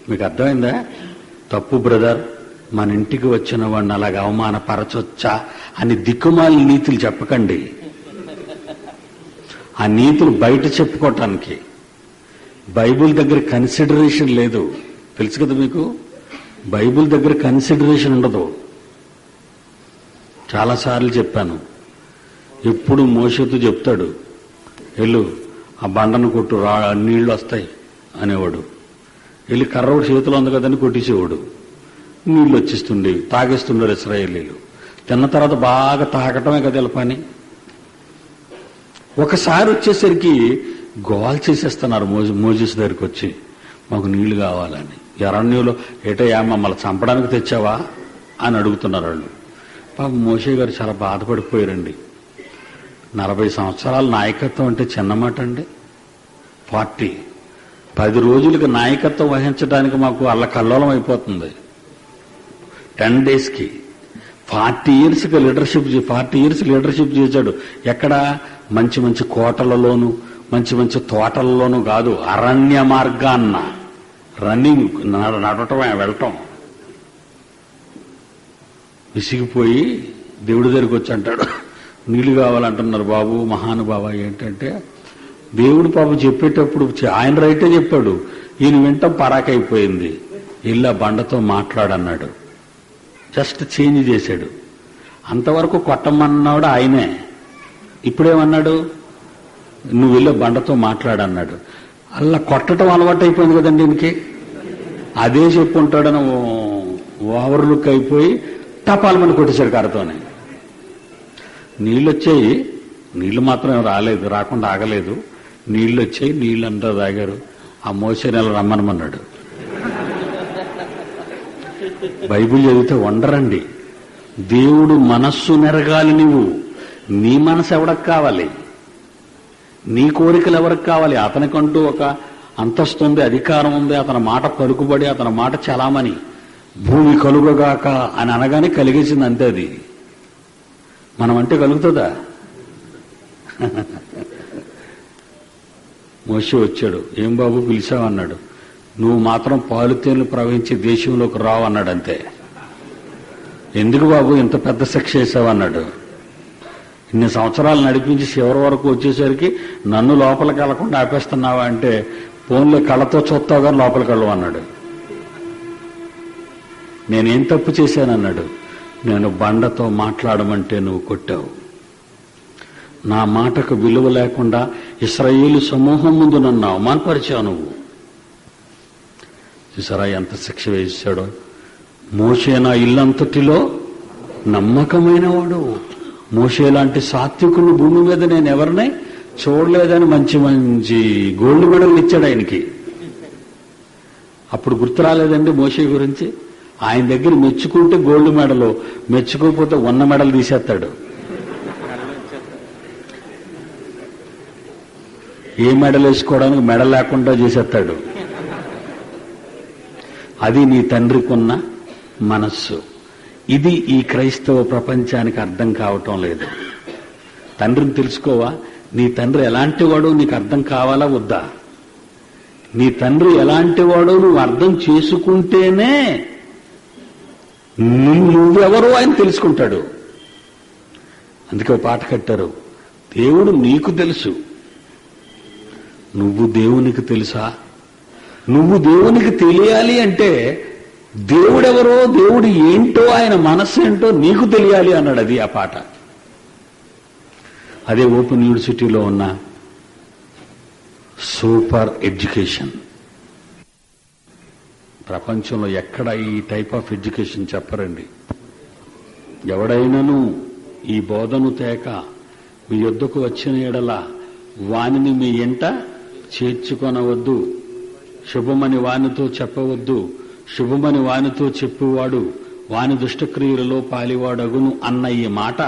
మీకు అర్థమైందా? తప్పు బ్రదర్, మన ఇంటికి వచ్చిన వాడిని అలాగ అవమానపరచొచ్చా అని దిక్కుమాలి నీతులు చెప్పకండి. ఆ నీతులు బయట చెప్పుకోవటానికి. బైబిల్ దగ్గర కన్సిడరేషన్ లేదు, తెలుసు కదా మీకు. బైబిల్ దగ్గర కన్సిడరేషన్ ఉండదు. చాలాసార్లు చెప్పాను. ఎప్పుడు మోషేతో చెప్తాడు, వెళ్ళు ఆ బండను కొట్టు, నీళ్లు వస్తాయి అనేవాడు. వెళ్ళి కర్రవాడు చేతిలో ఉంది కదని కొట్టేసేవాడు. నీళ్లు వచ్చేస్తుండేవి, తాగేస్తుండరు ఇశ్రాయేలీలు. తిన్న తర్వాత బాగా తాగటమే కదా ఇలా పని. ఒకసారి వచ్చేసరికి గోల్ చేసేస్తున్నారు మోజెస్ దగ్గరికి వచ్చి, మాకు నీళ్లు కావాలని. అరణ్యంలో ఏటయ్యా మమ్మల్ని చంపడానికి తెచ్చావా అని అడుగుతున్నారు వాళ్ళు. పాపం మోషే గారు చాలా బాధపడిపోయారండి. 40 సంవత్సరాల నాయకత్వం అంటే చిన్నమాట అండి. 10 రోజులకి నాయకత్వం వహించడానికి మాకు అల్లకల్లోలం అయిపోతుంది. 10 డేస్కి 40 ఇయర్స్కి లీడర్షిప్ చేశాడు. ఎక్కడ? మంచి మంచి కోటలలోనూ మంచి మంచి తోటలలోనూ కాదు, అరణ్య మార్గాన్న రన్నింగ్, నడవటం, వెళ్ళటం. విసిగిపోయి దేవుడి దగ్గరికి వచ్చి అంటాడు, నీళ్లు కావాలంటున్నారు బాబు మహానుభావ. ఏంటంటే దేవుడు పాపం చెప్పేటప్పుడు ఆయన రైటే చెప్పాడు, ఈయన వింటాం పరాకైపోయింది. ఇల్లా బండతో మాట్లాడన్నాడు, జస్ట్ చేంజ్ చేశాడు. అంతవరకు కొట్టమన్నాడు ఆయనే. ఇప్పుడేమన్నాడు, నువ్వు వెళ్ళే బండతో మాట్లాడన్నాడు. అలా కొట్టడం అలవాటు అయిపోయింది కదండి దీనికి. అదే చెప్పుంటాడని ఓవర్లుక్ అయిపోయి టపాలమని కొట్టేశాడు కర్రతోనే. నీళ్ళు వచ్చాయి, నీళ్లు మాత్రం రాలేదు, రాకుండా ఆగలేదు. నీళ్లు వచ్చాయి, నీళ్ళంతా తాగారు. ఆ మోసే నెల రమ్మనమన్నాడు. బైబిల్ చదివితే వండరండి. దేవుడు మనస్సు నెరగాలి. నువ్వు నీ మనసు ఎవరికి కావాలి? నీ కోరికలు ఎవరికి కావాలి? అతనికంటూ ఒక అంతస్తు ఉంది, అధికారం ఉంది, అతని మాట పలుకుబడి, అతని మాట చలామణి. భూమి కలుగగాక అని అనగానే కలిగేసింది అంతే. అది మనం అంటే కలుగుతుందా? మోషే వచ్చాడు, ఏం బాబు పిలిచావన్నాడు. నువ్వు మాత్రం పాలుతేళ్లు ప్రవహించి దేశంలోకి రావు అన్నాడు. అంతే. ఎందుకు బాబు ఇంత పెద్ద శిక్ష వేసావన్నాడు. ఇన్ని సంవత్సరాలు నడిపించి చివరి వరకు వచ్చేసరికి నన్ను లోపలికి వెళ్లకుండా ఆపేస్తున్నావా అంటే, ఫోన్లో కళ్ళతో చూస్తావు కానీ లోపలికి వెళ్ళవు అన్నాడు. నేనేం తప్పు చేశానన్నాడు. నేను బండతో మాట్లాడమంటే నువ్వు కొట్టావు. నా మాటకు విలువ లేకుండా ఇశ్రాయేలు సమూహం ముందు నన్ను అవమానపరిచావు నువ్వు. చూసారా ఎంత శిక్ష వేశాడో. మోషే నా ఇల్లంతటిలో నమ్మకమైన వాడు. మోషే లాంటి సాత్వికుని భూమి మీద నేను ఎవరినై చూడలేదని మంచి మంచి గోల్డ్ మెడల్ ఇచ్చాడు ఆయనకి. అప్పుడు గుర్తు రాలేదండి మోషే గురించి. ఆయన దగ్గర మెచ్చుకుంటే గోల్డ్ మెడల్, మెచ్చుకోకపోతే ఉన్న మెడల్ తీసేస్తాడు. ఏ మెడల్ వేసుకోవడానికి మెడల్ లేకుండా చేసేస్తాడు. అది నీ తండ్రికున్న మనస్సు. ఇది ఈ క్రైస్తవ ప్రపంచానికి అర్థం కావటం లేదు. తండ్రిని తెలుసుకోవా? నీ తండ్రి ఎలాంటి వాడో నీకు అర్థం కావాలా వద్దా? నీ తండ్రి ఎలాంటి వాడో నువ్వు అర్థం చేసుకుంటేనే నువ్వెవరో ఆయన తెలుసుకుంటాడు. అందుకే ఒక పాట కట్టారు, దేవుడు నీకు తెలుసు, నువ్వు దేవునికి తెలుసా? నువ్వు దేవునికి తెలియాలి అంటే దేవుడెవరో, దేవుడు ఏంటో, ఆయన మనస్సు ఏంటో నీకు తెలియాలి అన్నాడు. అది ఆ పాట. అదే ఓపెన్ యూనివర్సిటీలో ఉన్న సూపర్ ఎడ్యుకేషన్. ప్రపంచంలో ఎక్కడ ఈ టైప్ ఆఫ్ ఎడ్యుకేషన్ చెప్పరండి. ఎవడైనాను ఈ బోధను తేక మీ యొద్దకు వచ్చిన ఎడల వానిని మీ ఎంట చేర్చుకొనవద్దు, శుభమని వానితో చెప్పవద్దు, శుభమని వానితో చెప్పువాడు వాని దుష్టక్రియలలో పాలివాడగును అన్న ఈ మాట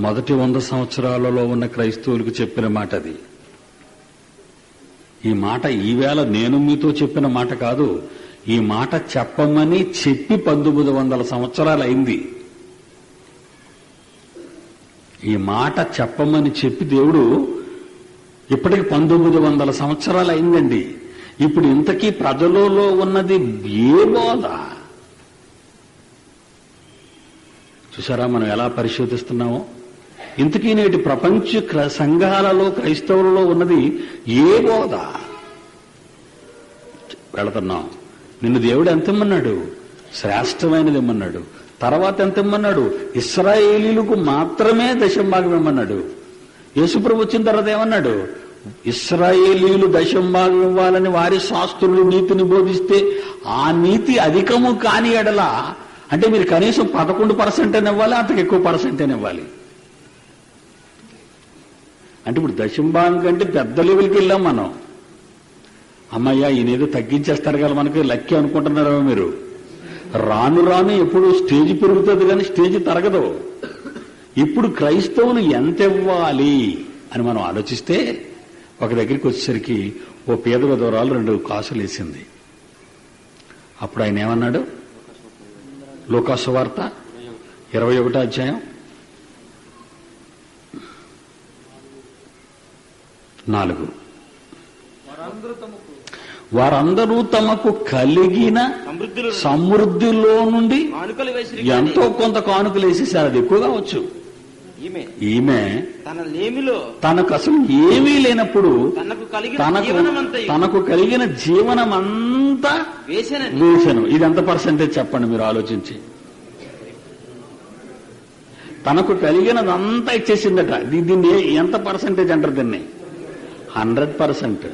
మొదటి 100 సంవత్సరాలలో ఉన్న క్రైస్తవులకు చెప్పిన మాట అది. ఈ మాట ఈవేళ నేను మీతో చెప్పిన మాట కాదు. ఈ మాట చెప్పమని చెప్పి 1900 సంవత్సరాలు అయింది. ఈ మాట చెప్పమని చెప్పి దేవుడు ఇప్పటికి 1900 సంవత్సరాలు అయిందండి. ఇప్పుడు ఇంతకీ ప్రజలలో ఉన్నది ఏ బోధ? చూసారా మనం ఎలా పరిశోధిస్తున్నామో? ఇంతకీ నేటి ప్రపంచ సంఘాలలో క్రైస్తవులలో ఉన్నది ఏ బోధ? వెళుతున్నాం. నిన్ను దేవుడు ఎంతమన్నాడు? శ్రేష్టమైనది ఇమ్మన్నాడు. తర్వాత ఎంతమన్నాడు? ఇశ్రాయేలీలకు మాత్రమే దశంభాగం ఇమ్మన్నాడు. యేసుప్రభు వచ్చిన తర్వాత ఏమన్నాడు? ఇశ్రాయేలీలు దశంభాగం ఇవ్వాలని వారి శాస్త్రులు నీతిని బోధిస్తే ఆ నీతి అధికము కాని ఎడల, అంటే మీరు కనీసం 11% ఇవ్వాలి, అంతకు ఎక్కువ పర్సెంట్ ఇవ్వాలి. అంటే ఇప్పుడు దశంభాగం కంటే పెద్ద లెవెల్కి వెళ్ళాం మనం. అమ్మయ్య ఈయనేదో తగ్గించేస్తారు కదా మనకి లక్కీ అనుకుంటున్నారా మీరు? రాను రాను ఎప్పుడు స్టేజ్ పెరుగుతుంది కానీ స్టేజ్ తరగదు. ఇప్పుడు క్రైస్తవులు ఎంత ఇవ్వాలి అని మనం ఆలోచిస్తే ఒక దగ్గరికి వచ్చేసరికి ఓ పేద విధవరాలు 2 కాసులు వేసింది. అప్పుడు ఆయన ఏమన్నాడు? లూకాసు వార్త 21వ అధ్యాయం 4. వారందరూ తమకు కలిగిన సమృద్ధిలో నుండి ఎంతో కొంత కానుకలు వేసేసారు. అది ఎక్కువ కావచ్చు. ఈమె తనకు అసలు ఏమీ లేనప్పుడు తనకు కలిగిన జీవనమంతా వేసెను. ఇది ఎంత పర్సెంటేజ్ చెప్పండి మీరు ఆలోచించి. తనకు కలిగినదంతా ఇచ్చేసిందట. దీన్ని ఎంత పర్సెంటేజ్ అంటారు? దీన్ని 100%.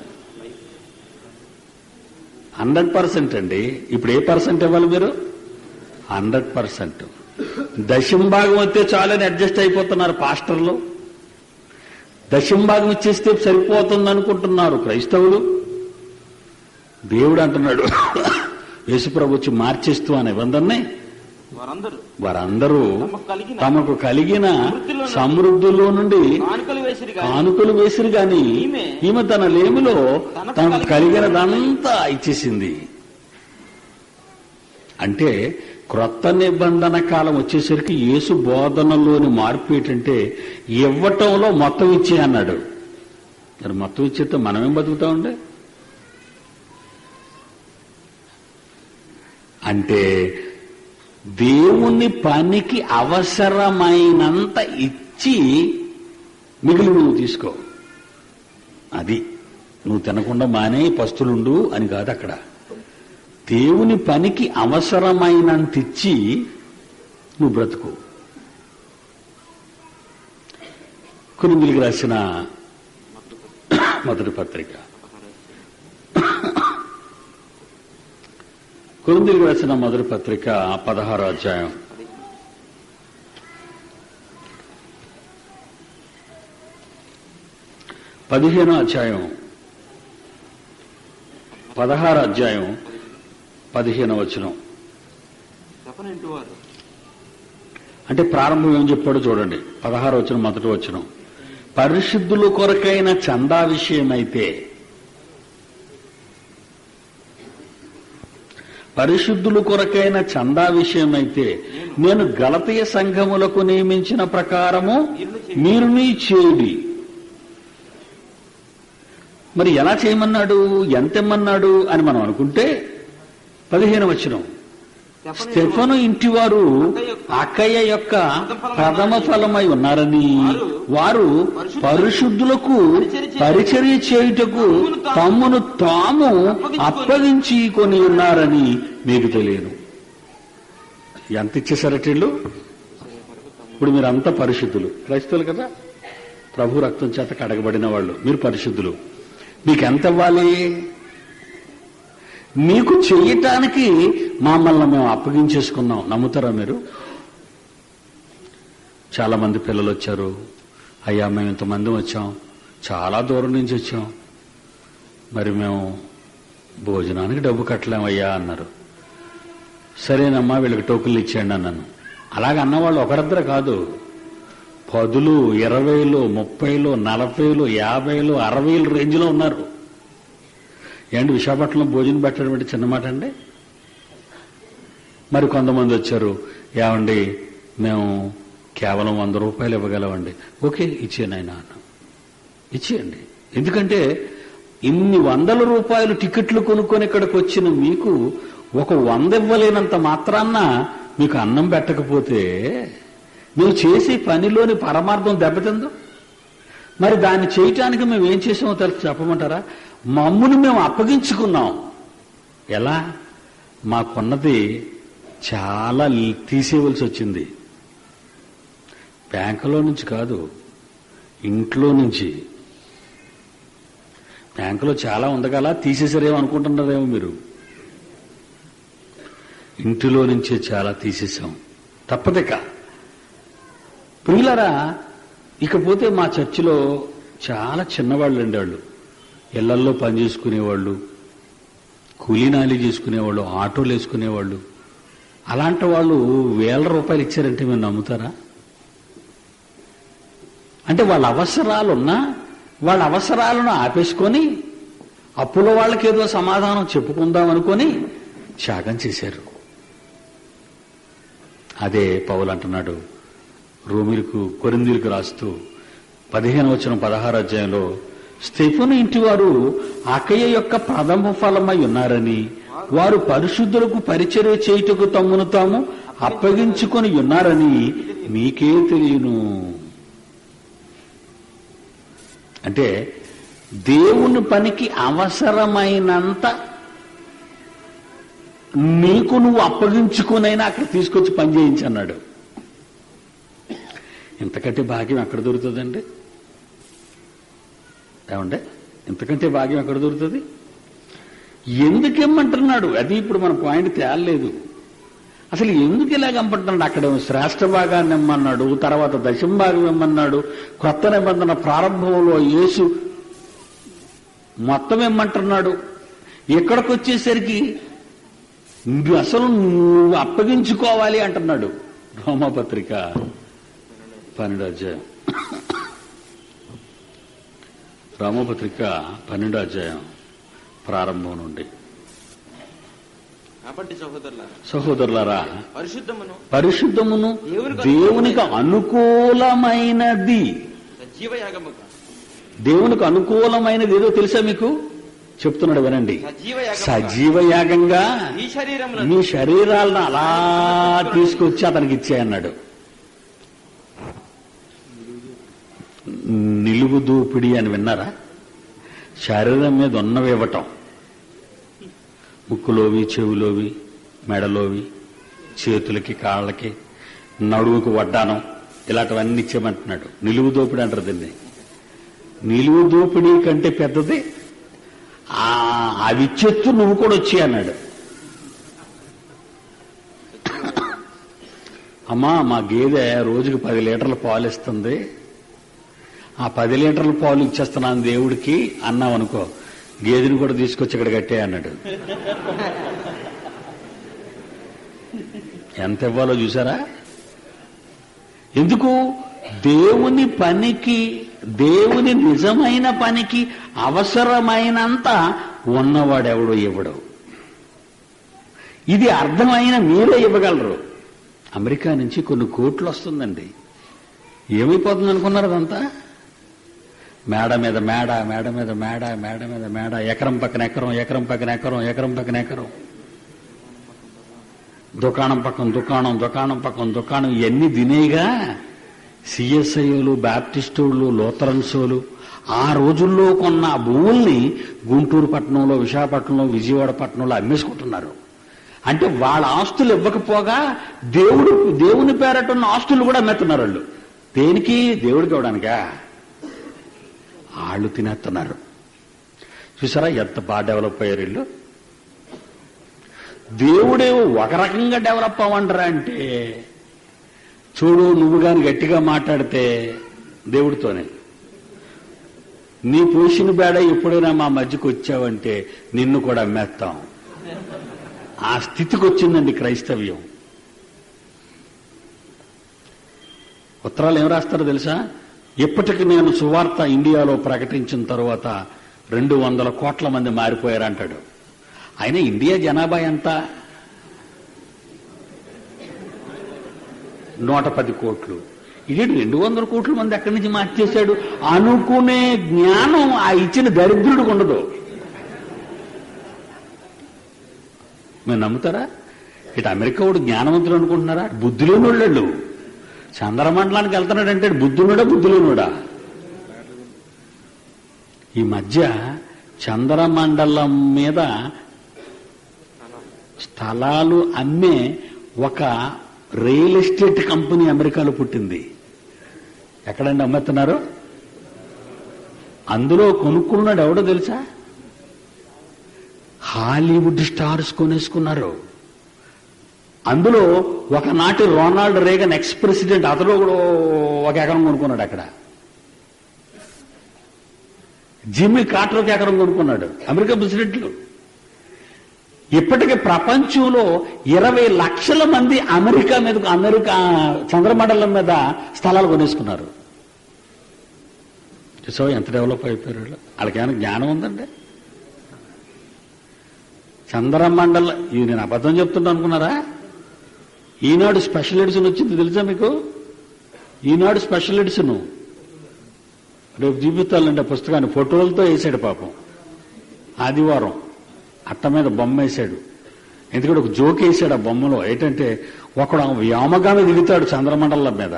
100% అండి. ఇప్పుడు ఏ పర్సెంట్ ఇవ్వాలి మీరు? 100%. దశంభాగం వస్తే చాలని అడ్జస్ట్ అయిపోతున్నారు పాస్టర్లు. దశంభాగం ఇచ్చేస్తే సరిపోతుంది అనుకుంటున్నారు క్రైస్తవులు. దేవుడు అంటున్నాడు, యేసుప్రభు వచ్చి మార్చేస్తూ అనే నిబంధనని వారందరూ తమకు కలిగిన సమృద్ధిలో నుండి కానుకలు వేసిరు గాని ఈమె తన లేమిలో తనకు కలిగినదంతా ఇచ్చేసింది. అంటే క్రొత్త నిబంధన కాలం వచ్చేసరికి యేసు బోధనలోని మార్పు ఏంటంటే ఇవ్వటంలో మొత్తం ఇచ్చే అన్నాడు. మరి మొత్తం ఇచ్చేస్తే మనమేం బతుకుతామండి? అంటే దేవుని పనికి అవసరమైనంత ఇచ్చి మిగిలి నువ్వు తీసుకో. అది నువ్వు తినకుండా మానే పస్తులుండు అని కాదు అక్కడ. దేవుని పనికి అవసరమైనంత ఇచ్చి నువ్వు బ్రతుకు. కొరింథీయులకు రాసిన మొదటి పత్రిక, కొరింథీయులకు రాసిన మొదటి పత్రిక 16వ అధ్యాయం 15వ అధ్యాయం 16వ అధ్యాయం 15వ వచనం. అంటే ప్రారంభం ఏం చెప్పాడో చూడండి. 16వ వచనం మొదటి వచనం. పరిశుద్ధుల కొరకైన చందా విషయమైతే, పరిశుద్ధుల కొరకైన చందా విషయమైతే నేను గలతీయ సంఘములకు నియమించిన ప్రకారము మీరు నీ చేయుడి. మరి ఎలా చేయమన్నాడు, ఎంతమ్మన్నాడు అని మనం అనుకుంటే 15వ వచనం. స్టెఫను ఇంటివారు అక్కయ్య యొక్క ప్రథమ ఫలమై ఉన్నారని వారు పరిశుద్ధులకు పరిచర్య చేయుటకు తమ్మును తాము అప్పగించి కొని ఉన్నారని మీకు తెలియను. ఎంత ఇచ్చేశారట వీళ్ళు? ఇప్పుడు మీరంతా పరిశుద్ధులు, క్రైస్తవులు కదా, ప్రభు రక్తం చేత కడగబడిన వాళ్ళు, మీరు పరిశుద్ధులు. మీకెంత ఇవ్వాలి? మీకు చెయ్యటానికి మమ్మల్ని మేము అప్పగించేసుకున్నాం. నమ్ముతారా మీరు? చాలా మంది పిల్లలు వచ్చారు. అయ్యా మేము ఇంతమంది వచ్చాం, చాలా దూరం నుంచి వచ్చాం, మరి మేము భోజనానికి డబ్బు కట్టలేమయ్యా అన్నారు. సరేనమ్మా వీళ్ళకి టోకులు ఇచ్చేయండి అన్నాను. అలాగ అన్నవాళ్ళు ఒకరిద్దరు కాదు, 10, 20, 30, 40, 50, 60 రేంజ్లో ఉన్నారు. ఏంటి విశాఖపట్నంలో భోజనం పెట్టడం అంటే చిన్న మాట అండి. మరి కొంతమంది వచ్చారు, ఏమండి మేము కేవలం 100 రూపాయలు ఇవ్వగలమండి. ఓకే ఇచ్చేయండి ఆయన అన్న, ఇచ్చేయండి. ఎందుకంటే ఇన్ని 100 రూపాయలు టికెట్లు కొనుక్కొని ఇక్కడికి వచ్చిన మీకు ఒక 100 ఇవ్వలేనంత మాత్రాన్న మీకు అన్నం పెట్టకపోతే మేము చేసే పనిలోని పరమార్థం దెబ్బతిందో. మరి దాన్ని చేయటానికి మేము ఏం చేసామో తెలిసి చెప్పమంటారా? మమ్ముని మేము అప్పగించుకున్నాం. ఎలా? మాకున్నది చాలా తీసేయవలసి వచ్చింది. బ్యాంకులో నుంచి కాదు, ఇంట్లో నుంచి. బ్యాంకులో చాలా ఉండగల తీసేసారేమో అనుకుంటున్నారేమో మీరు. ఇంటిలో నుంచే చాలా తీసేసాం. తప్పదిక. ప్రియులరా, ఇకపోతే మా చర్చిలో చాలా చిన్నవాళ్ళు అండి. వాళ్ళు ఇళ్లల్లో పని చేసుకునేవాళ్ళు, కూలీనాలి చేసుకునేవాళ్ళు, ఆటోలు వేసుకునేవాళ్ళు. అలాంటి వాళ్ళు 1000 రూపాయలు ఇచ్చారంటే మీరు నమ్ముతారా? అంటే వాళ్ళ అవసరాలున్నా వాళ్ళ అవసరాలను ఆపేసుకొని అప్పుల వాళ్ళకేదో సమాధానం చెప్పుకుందాం అనుకొని త్యాగం చేశారు. అదే పౌలు అంటున్నాడు కొరింథీయులకు రాస్తూ 15-16 అధ్యాయంలో, స్టెఫెను ఇంటివారు అకయ యొక్క ప్రథమ ఫలమై ఉన్నారని, వారు పరిశుద్ధులకు పరిచర్య చేయుటకు తమ్మును తాము అప్పగించుకొని ఉన్నారని మీకే తెలియను. అంటే దేవుని పనికి అవసరమైనంత నీకు నువ్వు అప్పగించుకునైనా అక్కడ తీసుకొచ్చి పని చేయించన్నాడు. ఇంతకంటే భాగ్యం ఎక్కడ దొరుకుతుందండి? ఏమంటే ఇంతకంటే భాగ్యం ఎక్కడ దొరుకుతుంది? ఎందుకేమంటున్నాడు? అది ఇప్పుడు మన పాయింట్ తేలలేదు. అసలు ఎందుకు ఇలాగంపంటున్నాడు? అక్కడ శ్రేష్ఠ భాగాన్ని ఇమ్మన్నాడు, తర్వాత దశమ భాగం ఇమ్మన్నాడు. కొత్త నిబంధన ప్రారంభంలో యేసు మొత్తం ఇమ్మంటున్నాడు. ఎక్కడికి వచ్చేసరికి అసలు నువ్వు అప్పగించుకోవాలి అంటున్నాడు. రోమాపత్రిక 12వ అధ్యాయం, రోమాపత్రిక 12వ అధ్యాయం ప్రారంభం నుండి. సహోదరులారా, పరిశుద్ధమును దేవునికి అనుకూలమైనది, దేవునికి అనుకూలమైనది ఏదో తెలుసా మీకు? చెప్తున్నాడు వినండి. సజీవ యాగంగా మీ శరీరాలను అలా తీసుకొచ్చి అతనికి ఇచ్చేయన్నాడు. నిలువు దోపిడీ అని విన్నారా? శరీరం మీద ఉన్నవి ఇవ్వటం, ముక్కులోవి, చెవులోవి, మెడలోవి, చేతులకి, కాళ్ళకి, నడువుకు వడ్డానం, ఇలాంటివన్నీ ఇచ్చేయమంటున్నాడు. నిలువు దోపిడీ అంటారు దీన్ని. నిలువు దోపిడీ కంటే పెద్దది అవి ఇచ్చేస్తూ నువ్వు కూడా వచ్చి అన్నాడు. అమ్మా, మా గేదె రోజుకి 10 లీటర్ల పాలు ఇస్తుంది, ఆ 10 లీటర్ల పాలు ఇచ్చేస్తున్నాను దేవుడికి అన్నావు అనుకో, గేదెని కూడా తీసుకొచ్చి ఇక్కడ కట్టే అన్నాడు. ఎంత ఇవ్వాలో చూసారా? ఎందుకు? దేవుని పనికి, దేవుని నిజమైన పనికి అవసరమైనంత ఉన్నవాడెవడో ఇవ్వడు. ఇది అర్థమైన మీరే ఇవ్వగలరు. అమెరికా నుంచి కొన్ని కోట్లు వస్తుందండి. ఏమైపోతుంది అనుకున్నారు? అదంతా మేడ మీద మేడ, మేడ మీద మేడ, మేడ మీద మేడ, ఎకరం పక్కన ఎకరం, ఎకరం పక్కన ఎకరం, ఎకరం పక్కన ఎకరం, దుకాణం పక్కన దుకాణం, దుకాణం పక్కన దుకాణం. ఇవన్నీ తినేగా సిఎస్ఐలు, బ్యాప్టిస్టులు, లోతరన్సోలు ఆ రోజుల్లో కొన్న భూముల్ని గుంటూరు పట్టణంలో, విశాఖపట్నంలో, విజయవాడ పట్టణంలో అమ్మేసుకుంటున్నారు. అంటే వాళ్ళ ఆస్తులు ఇవ్వకపోగా దేవుని పేరటున్న ఆస్తులు కూడా అమ్మేస్తున్నారు వాళ్ళు. దేనికి? దేవుడికి ఇవ్వడానికా? వాళ్ళు తినేస్తున్నారు. చూసారా ఎంత బాగా డెవలప్ అయ్యారు వీళ్ళు. దేవుడే ఒక రకంగా డెవలప్ అవ్వంటారా అంటే, చూడు నువ్వు గాని గట్టిగా మాట్లాడితే దేవుడితోనే, నీ పూసిన బేడ ఎప్పుడైనా మా మధ్యకు వచ్చావంటే నిన్ను కూడా అమ్మేస్తాం ఆ స్థితికి వచ్చిందండి క్రైస్తవ్యం. ఉత్తరాలు ఏం రాస్తారో తెలుసా? ఇప్పటికి నేను సువార్త ఇండియాలో ప్రకటించిన తరువాత 200 కోట్ల మంది మారిపోయారంటాడు. ఆయన ఇండియా జనాభా ఎంత? 110 కోట్లు. ఇది 200 కోట్ల మంది ఎక్కడి నుంచి మార్చేశాడు అనుకునే జ్ఞానం ఆ ఇచ్చిన దరిద్రుడికి ఉండదు. మీరు నమ్ముతారా? ఇటు అమెరికా వాడు జ్ఞానవంతులు అనుకుంటున్నారా? బుద్ధిలోని వాళ్ళు. చంద్రమండలానికి వెళ్తున్నాడంటే బుద్ధునుడా బుద్ధిలోనుడా? ఈ మధ్య చంద్రమండలం మీద స్థలాలు అమ్మే ఒక రియల్ ఎస్టేట్ కంపెనీ అమెరికాలో పుట్టింది. ఎక్కడండి అమ్ముతున్నారు? అందులో కొనుక్కున్నాడు ఎవడో తెలుసా? హాలీవుడ్ స్టార్స్ కొనేసుకున్నారు. అందులో ఒకనాటి రొనాల్డ్ రేగన్ ఎక్స్ ప్రెసిడెంట్, అతడు కూడా 1 ఎకరం కొనుక్కున్నాడు అక్కడ. జిమ్మీ కార్టర్ 1 ఎకరం కొనుక్కున్నాడు. అమెరికా ప్రెసిడెంట్లు. ఇప్పటికే ప్రపంచంలో 20 లక్షల మంది అమెరికా చంద్రమండలం మీద స్థలాలు కొనేసుకున్నారు. సో ఎంత డెవలప్ అయిపోయారు వాళ్ళు. వాళ్ళకేమైనా జ్ఞానం ఉందండి? చంద్రమండలం ఇది నేను అబద్ధం చెప్తున్నా అనుకున్నారా? ఈనాడు స్పెషల్ ఎడిషన్ వచ్చింది తెలుసా మీకు? ఈనాడు స్పెషల్ ఎడిషన్ రేపు చూపిస్తానంటే పుస్తకాన్ని ఫోటోలతో వేసాడు పాపం. ఆదివారం అట్ట మీద బొమ్మ వేశాడు. ఎందుకంటే ఒక జోక్ వేసాడు ఆ బొమ్మలో. ఏంటంటే ఒకడు వ్యోమగానే దిగుతాడు చంద్రమండలం మీద.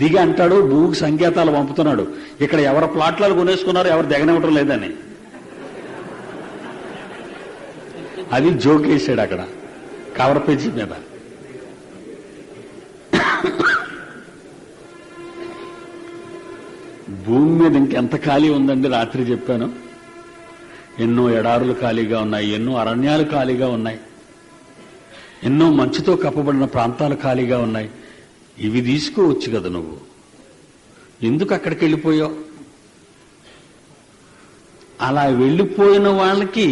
దిగి అంటాడు భూమికి సంకేతాలు పంపుతున్నాడు, ఇక్కడ ఎవరి ప్లాట్లను కొనేసుకున్నారు, ఎవరు దిగనివ్వటం లేదని. అది జోక్ వేసాడు అక్కడ కవర్ పేజీ మీద. భూమి మీద ఇంకెంత ఖాళీ ఉందండి? రాత్రి చెప్పాను, ఎన్నో ఎడారులు ఖాళీగా ఉన్నాయి, ఎన్నో అరణ్యాలు ఖాళీగా ఉన్నాయి, ఎన్నో మంచుతో కప్పబడిన ప్రాంతాలు ఖాళీగా ఉన్నాయి. ఇవి తీసుకోవచ్చు కదా నువ్వు, ఎందుకు అక్కడికి వెళ్ళిపోయావు? అలా వెళ్ళిపోయిన వాళ్ళకి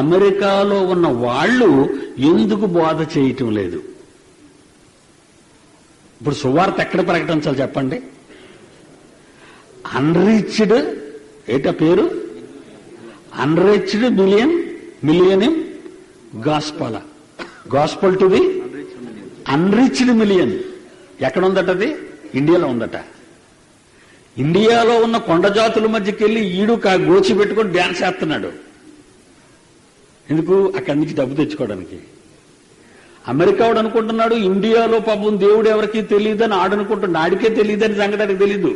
అమెరికాలో ఉన్న వాళ్ళు ఎందుకు బోధ చేయటం లేదు? ఇప్పుడు సువార్త ఎక్కడ ప్రకటించాలి చెప్పండి? అన్రీచ్డ్ ఏటా పేరు? Unreached million gospel. Gospel to the unreached million. ఎక్కడ ఉందటది? ఇండియాలో ఉందట. ఇండియాలో ఉన్న కొండ జాతుల మధ్యకి వెళ్ళి ఈడు గోచి పెట్టుకొని డ్యాన్స్ చేస్తున్నాడు. ఎందుకు? అక్కడి నుంచి డబ్బు తెచ్చుకోవడానికి. అమెరికా వాడు అనుకుంటున్నాడు ఇండియాలో పాపం దేవుడు ఎవరికి తెలియదని ఆడనుకుంటున్నాడు. ఆడికే తెలియదని సంగతి తెలీదు.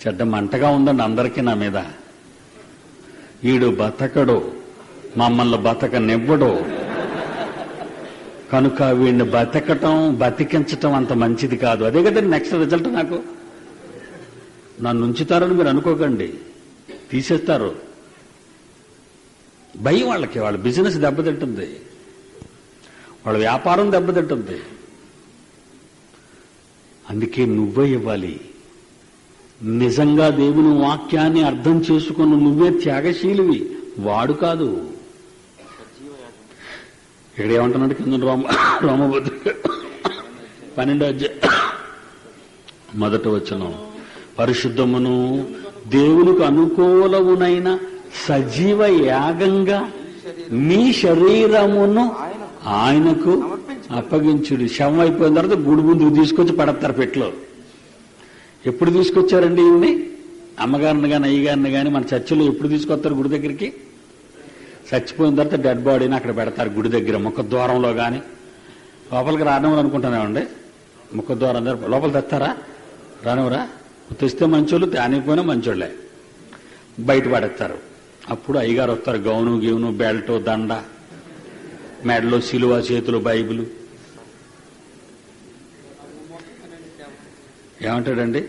చెడ్డ మంటగా ఉందండి అందరికీ నా మీద. ఈడు బతకడు, మమ్మల్ని బతకనివ్వడు, కనుక వీడిని బతికించటం అంత మంచిది కాదు. అదే కదండి నెక్స్ట్ రిజల్ట్. నాకు నన్ను ఉంచుతారని మీరు అనుకోకండి, తీసేస్తారు. భయం వాళ్ళకి. వాళ్ళ బిజినెస్ దెబ్బతింటుంది, వాళ్ళ వ్యాపారం దెబ్బతింటుంది. అందుకే నువ్వే ఇవ్వాలి. నిజంగా దేవుని వాక్యాన్ని అర్థం చేసుకున్న నువ్వే త్యాగశీలివి, వాడు కాదు. ఇక్కడ ఏమంటున్నాడు కింద రోమపత్రిక 12వ అధ్యాయం 1వ వచనం, పరిశుద్ధమును దేవునికి అనుకూలమునైన సజీవ యాగంగా మీ శరీరమును ఆయనకు అప్పగించుడు. శవం అయిపోయిన తర్వాత గుడి ముందుకు తీసుకొచ్చి పడతారు పెట్లో. ఎప్పుడు తీసుకొచ్చారండి ఈయన్ని? అమ్మగారిని కానీ అయ్యగారిని కానీ మన చర్చిలో ఎప్పుడు తీసుకొస్తారు గుడి దగ్గరికి? చచ్చిపోయిన తర్వాత డెడ్ బాడీని అక్కడ పెడతారు గుడి దగ్గర ముఖద్వారంలో. కానీ లోపలికి రానివ్వరు అనుకుంటున్నామండి. ముఖద్వారం దగ్గర లోపల తెస్తారా? రానివరా? తెస్తే మంచోళ్ళు, తేనిపోయినా మంచోళ్లే. బయట పడేస్తారు. అప్పుడు అయ్యగారు వస్తారు, గౌను గీవును బెల్టో దండ, మెడలో సిలువ, చేతులు బైబిలు. ఏమంటాడండి?